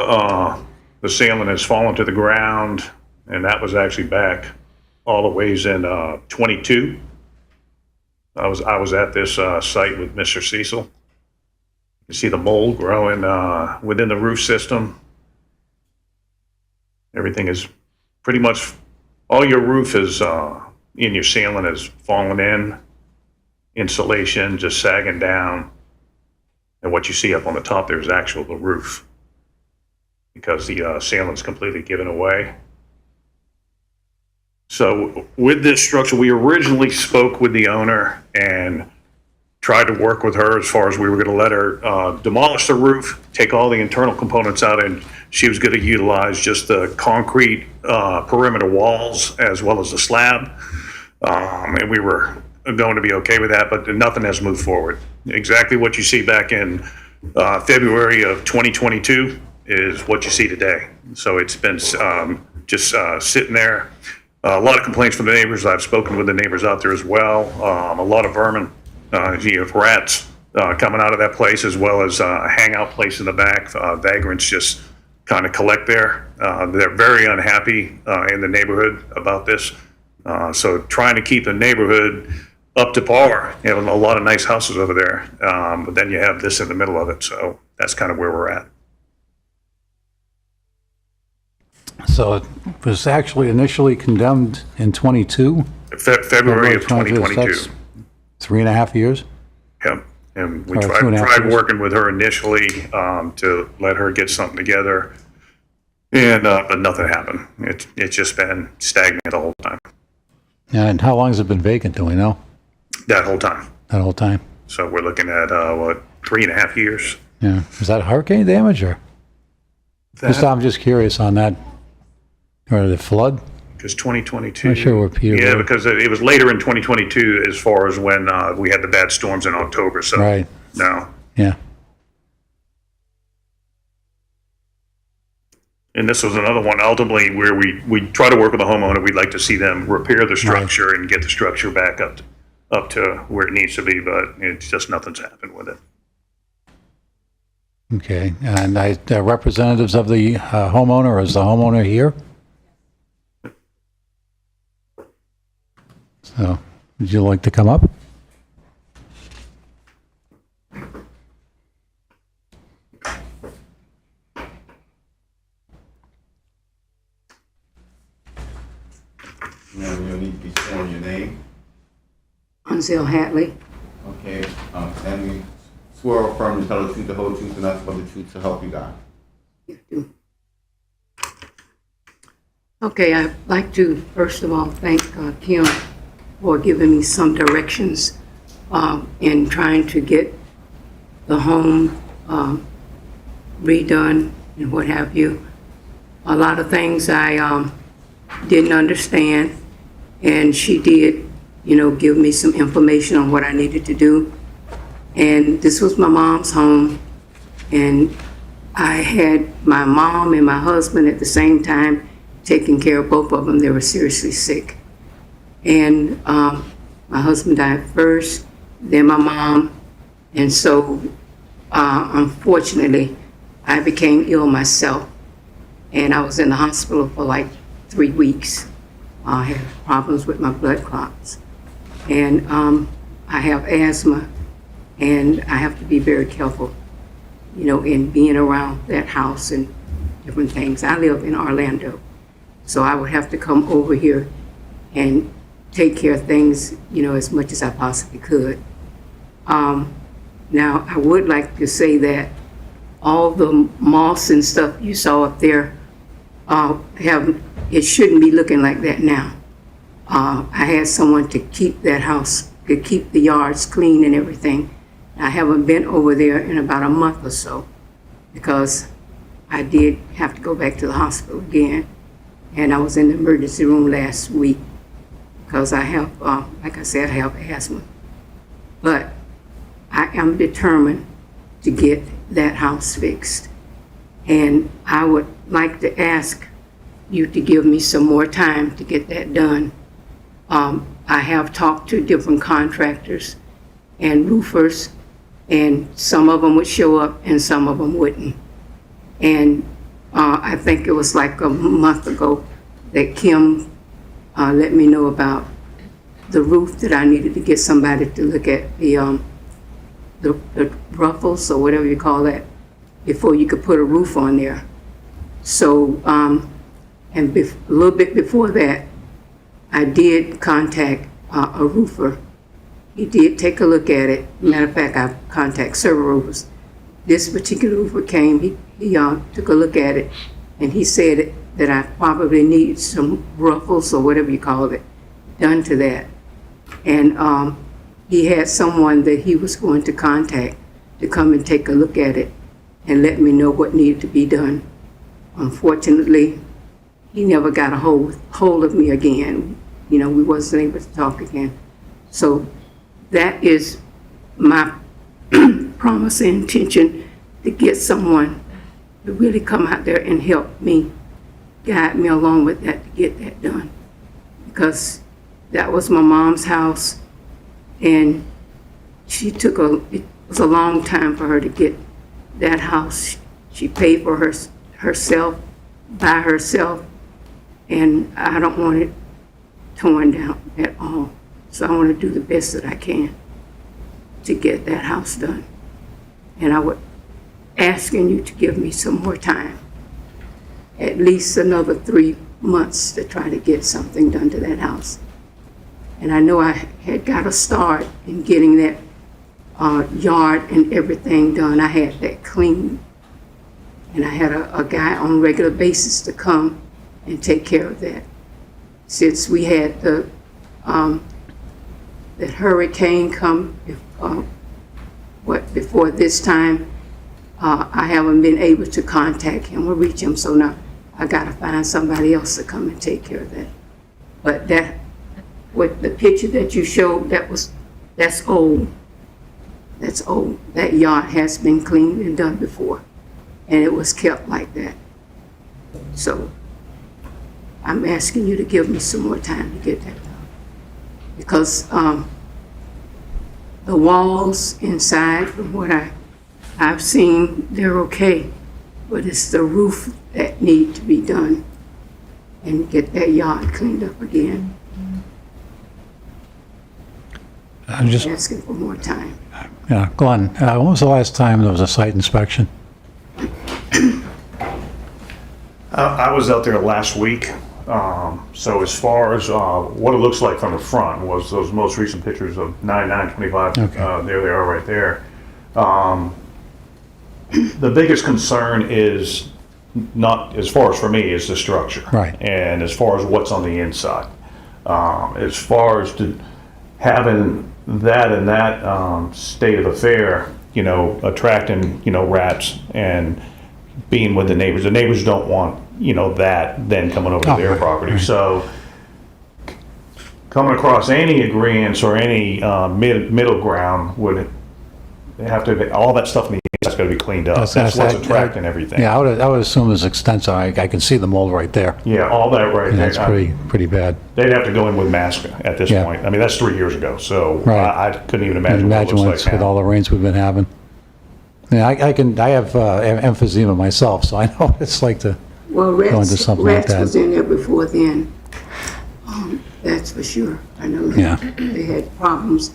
the ceiling has fallen to the ground, and that was actually back all the ways in 22. I was at this site with Mr. Cecil. You see the mold growing within the roof system. Everything is pretty much, all your roof is in your ceiling is falling in, insulation just sagging down. And what you see up on the top there is actual the roof, because the ceiling's completely given away. So with this structure, we originally spoke with the owner and tried to work with her as far as we were going to let her demolish the roof, take all the internal components out, and she was going to utilize just the concrete perimeter walls as well as the slab. And we were going to be okay with that, but nothing has moved forward. Exactly what you see back in February of 2022 is what you see today. So it's been just sitting there. A lot of complaints from the neighbors. I've spoken with the neighbors out there as well. A lot of vermin, you have rats coming out of that place, as well as a hangout place in the back. Vagrants just kind of collect there. They're very unhappy in the neighborhood about this. So trying to keep the neighborhood up to par. You have a lot of nice houses over there, but then you have this in the middle of it. So that's kind of where we're at. So it was actually initially condemned in 22? February of 2022. That's 3.5 years? Yep. And we Or tried 2.5 years. working with her initially to let her get something together, and but nothing happened. It's just been stagnant the whole time. And how long has it been vacant, do we know? That whole time. That whole time? So we're looking at 3.5 years. Yeah. Is that hurricane damage or? I'm just curious on that. Or the flood? Because 2022. Not sure where Peter Yeah, was. because it was later in 2022 as far as when we had the bad storms in October. So Right. no. Yeah. And this was another one ultimately where we try to work with the homeowner. We'd like to see them repair the structure and get the structure back up to where it needs to be, but it's just nothing's happened with it. Okay. And representatives of the homeowner, is the homeowner here? So, would you like to come up? Now, you'll need to be sworn your name. Unzell Hatley. Okay, and we swear or affirm to tell the truth, the whole truth, and nothing but the truth to help you God. Okay, I'd like to first of all thank Kim for giving me some directions in trying to get the home redone and what have you. A lot of things I didn't understand, and she did, give me some information on what I needed to do. And this was my mom's home, and I had my mom and my husband at the same time taking care of both of them. They were seriously sick. And my husband died first, then my mom. And so, unfortunately, I became ill myself. And I was in the hospital for like 3 weeks. I had problems with my blood clots. And I have asthma, and I have to be very careful, in being around that house and different things. I live in Orlando, so I would have to come over here and take care of things, as much as I possibly could. Now, I would like to say that all the moss and stuff you saw up there, it shouldn't be looking like that now. I had someone to keep that house, to keep the yards clean and everything. I haven't been over there in about a month or so because I did have to go back to the hospital again. And I was in the emergency room last week because I have, like I said, I have asthma. But I am determined to get that house fixed. And I would like to ask you to give me some more time to get that done. I have talked to different contractors and roofers, and some of them would show up and some of them wouldn't. And I think it was like a month ago that Kim let me know about the roof, that I needed to get somebody to look at the the ruffles or whatever you call that, before you could put a roof on there. So, a little bit before that, I did contact a roofer. He did take a look at it. Matter of fact, I contacted several roofers. This particular roofer came, he took a look at it, and he said that I probably need some ruffles or whatever you call it done to that. And he had someone that he was going to contact to come and take a look at it and let me know what needed to be done. Unfortunately, he never got a hold of me again. You know, we wasn't able to talk again. So that is my promise and intention, to get someone to really come out there and help me, guide me along with that to get that done. Because that was my mom's house, and it was a long time for her to get that house. She paid for herself, by herself, and I don't want it torn down at all. So I want to do the best that I can to get that house done. And I would asking you to give me some more time, at least another 3 months, to try to get something done to that house. And I know I had got a start in getting that yard and everything done. I had that clean. And I had a guy on a regular basis to come and take care of that. Since we had that hurricane come before this time, I haven't been able to contact him or reach him, so now I gotta find somebody else to come and take care of that. But with the picture that you showed, that's old. That's old. That yard has been cleaned and done before, and it was kept like that. So I'm asking you to give me some more time to get that done. Because the walls inside, from what I've seen, they're okay. But it's the roof that need to be done and get that yard cleaned up again. I'm just, Asking for more time. yeah, Glenn, when was the last time there was a site inspection? I was out there last week. So as far as what it looks like from the front was those most recent pictures of 9/9/25. Okay. There they are right there. The biggest concern is not, as far as for me, is the structure. Right. And as far as what's on the inside. As far as having that in that state of affair, you know, attracting, you know, rats and being with the neighbors don't want, you know, that then coming over to their right, property. right. So coming across any agreements or any middle ground would have to, all that stuff in the inside's got to be cleaned up. That's what's attracting everything. Yeah, I would assume it's extensive. I can see the mold right there. Yeah, all that right And there. that's pretty bad. They'd have to go in with masks at this Yeah. point. I mean, that's 3 years ago, so Right. I couldn't even imagine what it Imagine looks what's like with now. all the rains we've been having. Yeah, I have emphysema myself, so I know what it's like to Well, go into something like rats was that. in there before then. That's for sure. I know that. Yeah. They had problems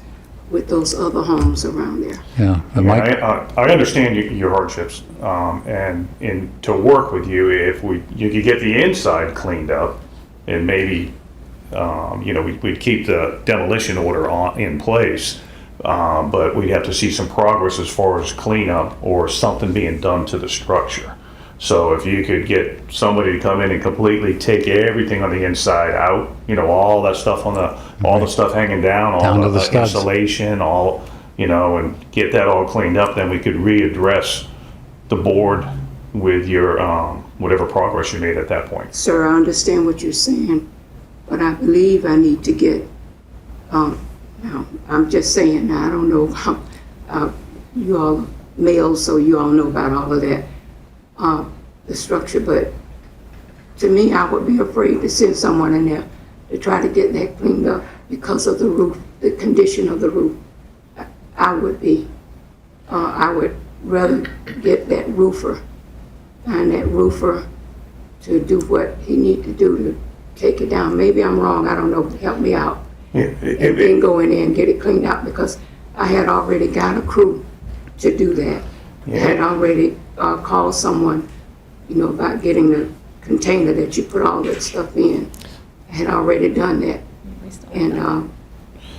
with those other homes around there. Yeah, it might- I understand your hardships, and to work with you, if you could get the inside cleaned up, and maybe, you know, we'd keep the demolition order in place, but we'd have to see some progress as far as cleanup or something being done to the structure. So if you could get somebody to come in and completely take everything on the inside out, you know, all that stuff all the stuff hanging down, Down all to the the studs. insulation, all, you know, and get that all cleaned up, then we could readdress the board with your, whatever progress you made at that point. Sir, I understand what you're saying, but I believe I need to get, now, I'm just saying, now, I don't know how, you all are males, so you all know about all of that, the structure, but to me, I would be afraid to send someone in there to try to get that cleaned up because of the roof, the condition of the roof. I would rather get that roofer, find that roofer to do what he need to do to take it down. Maybe I'm wrong, I don't know, help me out. Yeah, And then go in there and get it cleaned out, because I had already got a crew to do that. I had already called someone, about getting the container that you put all that stuff in. I had already done that. We still And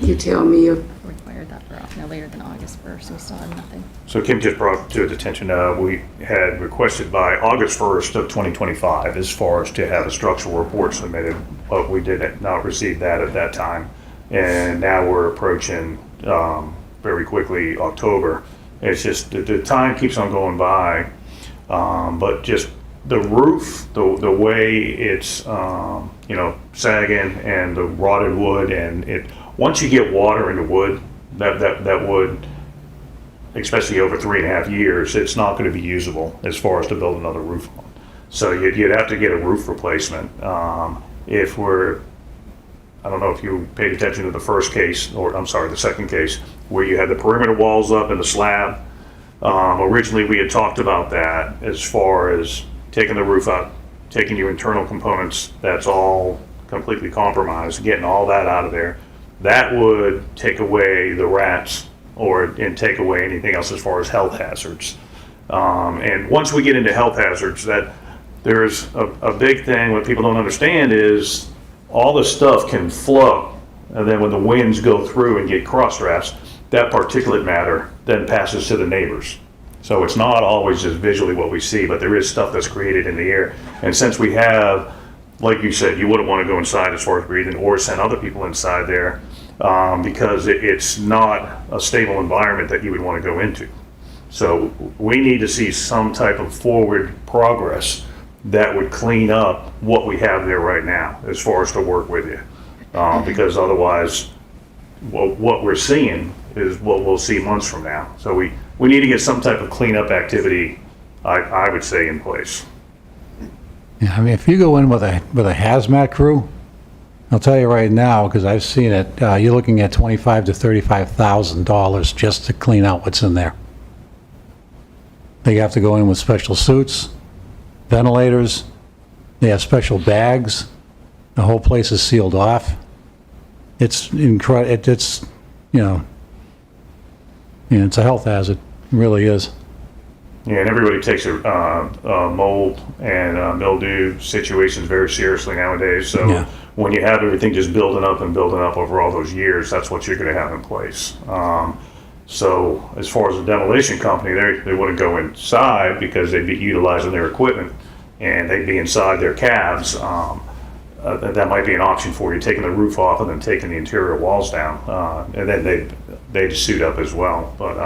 you tell me if, required that for no later than August 1st, we still have nothing. So Kim just brought to its attention, we had requested by August 1st of 2025 as far as to have a structural report submitted, but we did not receive that at that time. And now we're approaching very quickly October. It's just the time keeps on going by, but just the roof, the way it's sagging and the rotted wood, and it once you get water in the wood, that wood, especially over 3.5 years, it's not going to be usable as far as to build another roof on. So you'd have to get a roof replacement. I don't know if you paid attention to the first case, or I'm sorry, the second case, where you had the perimeter walls up and the slab. Originally, we had talked about that as far as taking the roof out, taking your internal components, that's all completely compromised, getting all that out of there. That would take away the rats and take away anything else as far as health hazards. And once we get into health hazards, that there's a big thing what people don't understand is all the stuff can flow, and then when the winds go through and get cross drafts, that particulate matter then passes to the neighbors. So it's not always just visually what we see, but there is stuff that's created in the air. And since we have, like you said, you wouldn't want to go inside as far as breathing or send other people inside there because it's not a stable environment that you would want to go into. So we need to see some type of forward progress that would clean up what we have there right now as far as to work with you. Because otherwise, what we're seeing is what we'll see months from now. So we need to get some type of cleanup activity, I would say, in place. Yeah, I mean, if you go in with a hazmat crew, I'll tell you right now, because I've seen it, you're looking at $25,000 to $35,000 just to clean out what's in there. They have to go in with special suits, ventilators, they have special bags, the whole place is sealed off. It's incredible, it's it's a health hazard, it really is. Yeah, and everybody takes mold and mildew situations very seriously nowadays. So Yeah. when you have everything just building up over all those years, that's what you're going to have in place. So as far as the demolition company, they wouldn't go inside because they'd be utilizing their equipment and they'd be inside their calves. That might be an option for you, taking the roof off and then taking the interior walls down. And then they'd suit up as well. But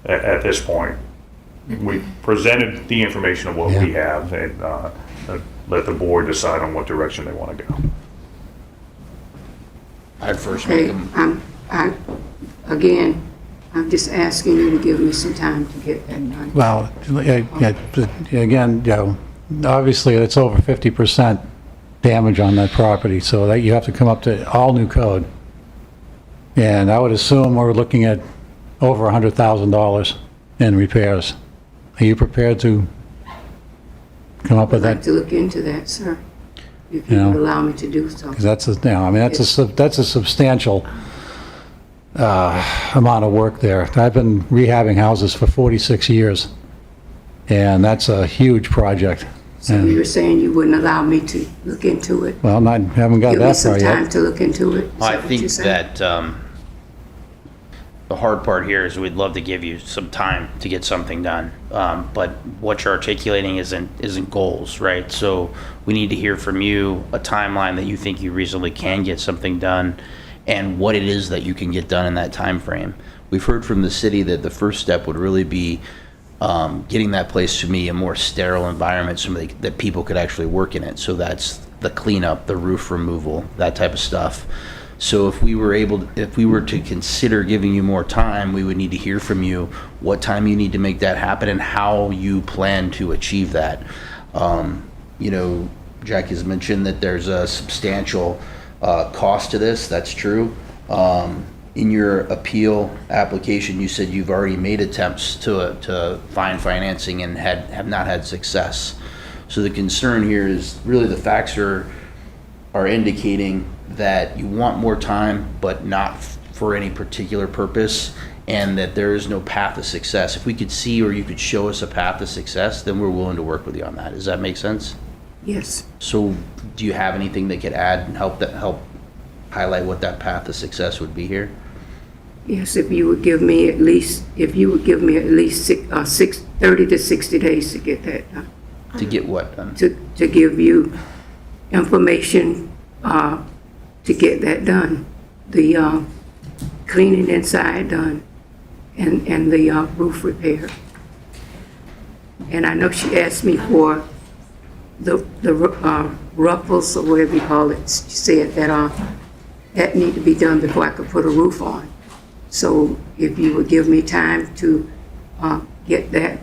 at this point, we presented the information of what we have and let the board decide on what direction they want to go. I'd first make okay, them. I'm just asking you to give me some time to get that done. Well, again, obviously, it's over 50% damage on that property, so that you have to come up to all new code. And I would assume we're looking at over $100,000 in repairs. Are you prepared to come up with I'd like that? to look into that, sir, if you would allow me to do so. Because that's a substantial amount of work there. I've been rehabbing houses for 46 years, and that's a huge project. So And- you're saying you wouldn't allow me to look into it? Well, haven't got Give me that some far time yet. to look into it? Is I that what think you're saying? that the hard part here is we'd love to give you some time to get something done, but what you're articulating isn't goals, right? So we need to hear from you a timeline that you think you reasonably can get something done, and what it is that you can get done in that time frame. We've heard from the city that the first step would really be getting that place to be a more sterile environment so that people could actually work in it. So that's the cleanup, the roof removal, that type of stuff. So if we were to consider giving you more time, we would need to hear from you what time you need to make that happen and how you plan to achieve that. Jack has mentioned that there's a substantial cost to this. That's true. In your appeal application, you said you've already made attempts to find financing and have not had success. So the concern here is really the facts are indicating that you want more time, but not for any particular purpose. and that there is no path to success. If we could see or you could show us a path to success, then we're willing to work with you on that. Does that make sense? Yes. So do you have anything that could add and help highlight what that path to success would be here? Yes, if you would give me at least 30 to 60 days to get that done. To get what done? To give you information to get that done. The cleaning inside done and the roof repair. And I know she asked me for the ruffles or whatever you call it. She said that need to be done before I could put a roof on. So if you would give me time to get that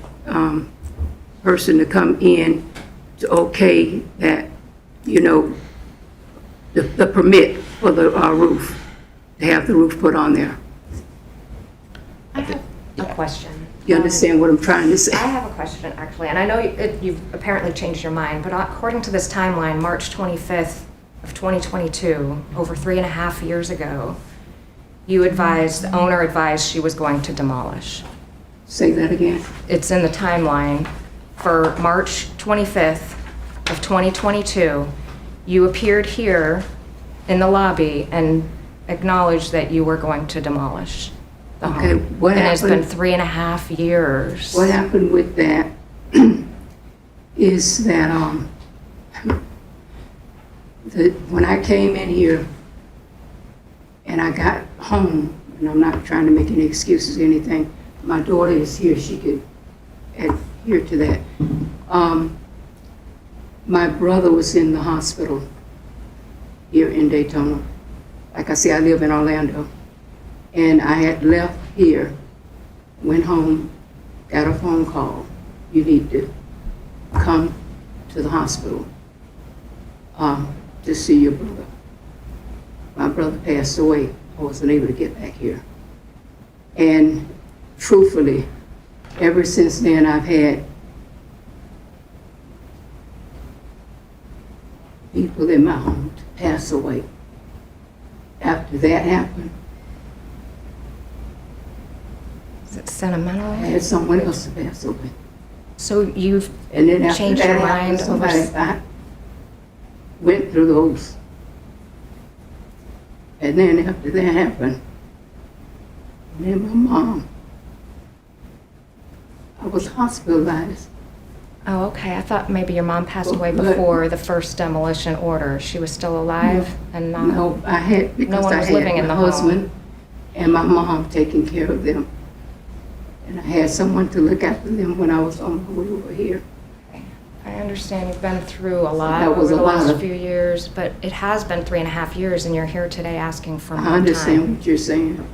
person to come in to okay that, the permit for the roof, to have the roof put on there. I have a question. You understand what I'm trying to say? I have a question, actually, and I know you've apparently changed your mind, but according to this timeline, March 25th of 2022, over 3.5 years ago, the owner advised she was going to demolish. Say that again. It's in the timeline. For March 25th of 2022, you appeared here in the lobby and acknowledged that you were going to demolish the home. Okay, what And it's been happened? 3.5 years. What happened with that is that when I came in here and I got home, and I'm not trying to make any excuses or anything, my daughter is here, she could adhere to that. My brother was in the hospital here in Daytona. Like I say, I live in Orlando. And I had left here, went home, got a phone call. You need to come to the hospital to see your brother. My brother passed away. I wasn't able to get back here. And truthfully, ever since then, I've had people in my home to pass away. After that happened, Is it sentimental? I had someone else to pass away. So you've And then after changed that your happened, mind over... I went through those. And then after that happened, and then my mom, I was hospitalized. Oh, okay. I thought maybe your mom passed away But- before the first demolition order. She was still alive and not... No, I had, because one I was had living in my the home. husband and my mom taking care of them. And I had someone to look after them when I was on my way over here. I understand you've been through a lot That was over the a lot last of- few years, but it has been 3.5 years, and you're here today asking for more I understand time. what you're saying.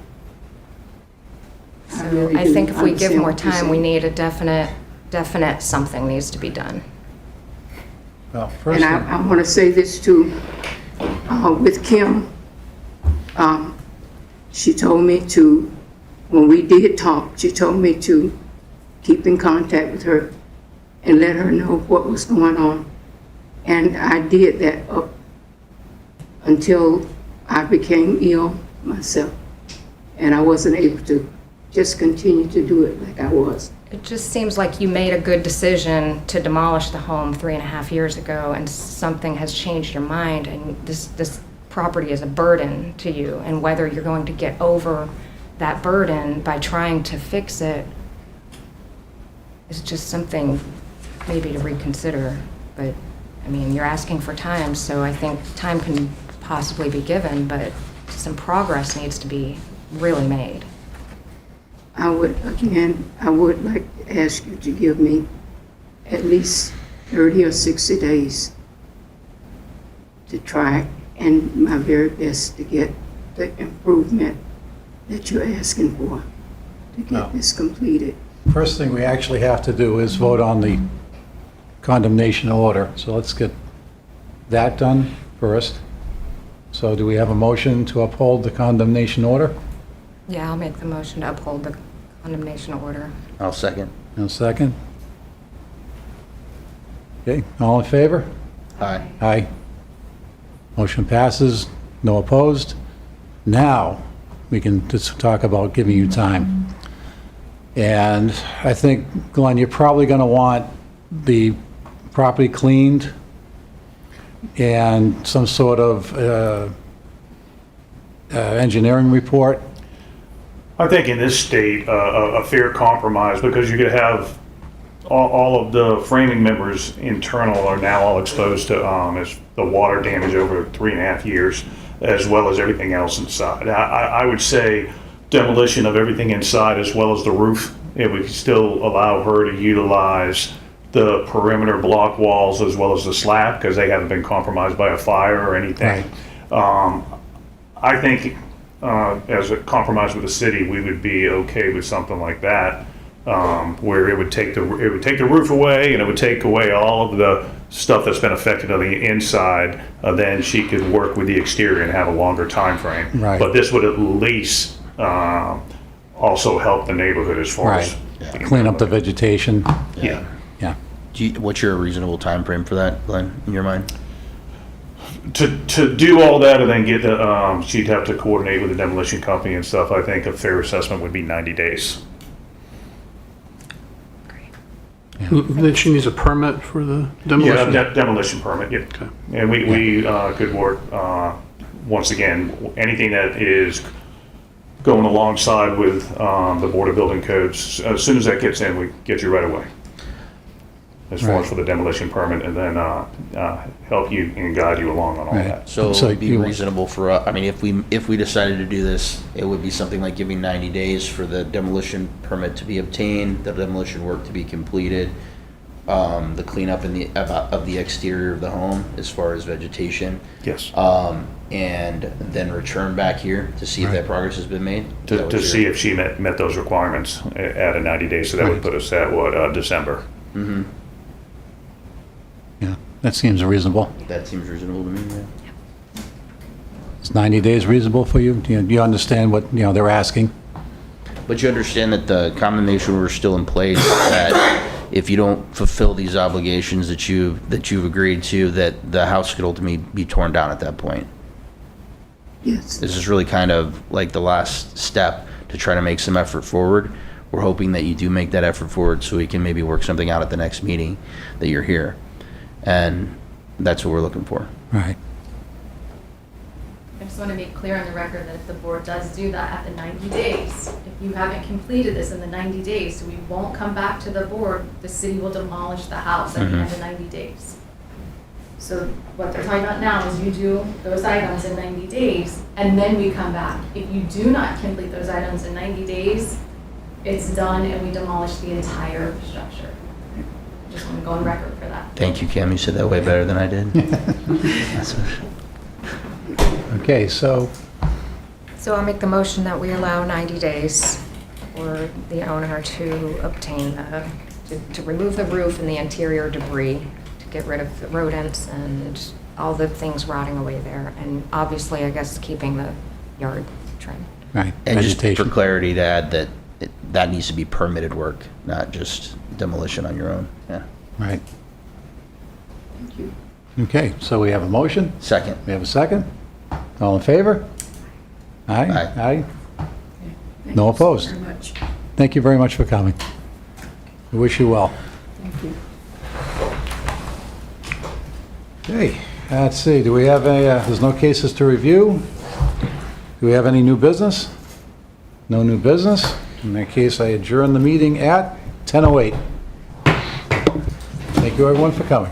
So really I do think if we give understand more what you're time, we saying. need a definite something needs to be done. Well, first, And I want to say this too, with Kim, she told me to, when we did talk, she told me to keep in contact with her and let her know what was going on. And I did that up until I became ill myself. And I wasn't able to just continue to do it like I was. It just seems like you made a good decision to demolish the home 3.5 years ago, and something has changed your mind, and this property is a burden to you, and whether you're going to get over that burden by trying to fix it is just something maybe to reconsider. But, I mean, you're asking for time, so I think time can possibly be given, but some progress needs to be really made. I would like to ask you to give me at least 30 or 60 days to try and my very best to get the improvement that you're asking for, to No. get this completed. first thing we actually have to do is vote on the condemnation order. So let's get that done first. So do we have a motion to uphold the condemnation order? Yeah, I'll make the motion to uphold the condemnation order. I'll second. No second? Okay, all in favor? Aye. Aye. Motion passes, no opposed. Now, we can just talk about giving you time. And I think, Glenn, you're probably going to want the property cleaned and some sort of engineering report. I think in this state, a fair compromise, because you're gonna have all of the framing members internal are now all exposed to, as the water damage over 3.5 years, as well as everything else inside. I would say demolition of everything inside as well as the roof. It would still allow her to utilize the perimeter block walls as well as the slab, because they haven't been compromised by a fire or anything. I think, as a compromise with the city, we would be okay with something like that, where it would take the roof away and it would take away all of the stuff that's been affected on the inside. Then she could work with the exterior and have a longer time frame. Right. But this would at least also help the neighborhood as far as Clean up the vegetation. yeah. Yeah. What's your reasonable time frame for that, Glenn, in your mind? To do all that and then get the, she'd have to coordinate with the demolition company and stuff. I think a fair assessment would be 90 days. Then she needs a permit for the demolition? Yeah, demolition permit, yeah. Okay. And we could work, once again, anything that is going alongside with the Board of Building Codes. As soon as that gets in, we get you right away. As far as for the demolition permit, and then help you and guide you along on all Right. that. So it So would be you- reasonable for, I mean, if we decided to do this, it would be something like giving 90 days for the demolition permit to be obtained, the demolition work to be completed, the cleanup of the exterior of the home as far as vegetation, Yes. and then return back here to see if that progress has been made? Is that what To you're- see if she met those requirements at a 90 days, so that would put us at what, December. Mhm. Yeah, that seems reasonable. That seems reasonable to me, yeah. Is 90 days reasonable for you? Do you understand what, they're asking? But you understand that the condemnation order is still in place, that if you don't fulfill these obligations that you've agreed to, that the house could ultimately be torn down at that point. Yes. This is really kind of like the last step to try to make some effort forward. We're hoping that you do make that effort forward so we can maybe work something out at the next meeting that you're here. And that's what we're looking for. Right. I just want to make clear on the record that if the board does do that at the 90 days, if you haven't completed this in the 90 days, so we won't come back to the board, the city will demolish the house at the end of 90 days. So what they're talking about now is you do those items in 90 days, and then we come back. If you do not complete those items in 90 days, it's done and we demolish the entire structure. Just want to go on record for that. Thank you, Kim. You said that way better than I did. That's what- Okay, so, So I'll make the motion that we allow 90 days for the owner to obtain, to remove the roof and the interior debris, to get rid of the rodents and all the things rotting away there, and obviously, I guess, keeping the yard trim. right, And just for vegetation. clarity to add that that needs to be permitted work, not just demolition on your own. Yeah. Right. Okay, so we have a motion? Second. We have a second? All in favor? Aye? Aye. No opposed? Very much. Thank you very much for coming. We wish you well. Thank you. Okay, let's see, do we have any, there's no cases to review? Do we have any new business? No new business? In that case, I adjourn the meeting at 10:08. Thank you, everyone, for coming.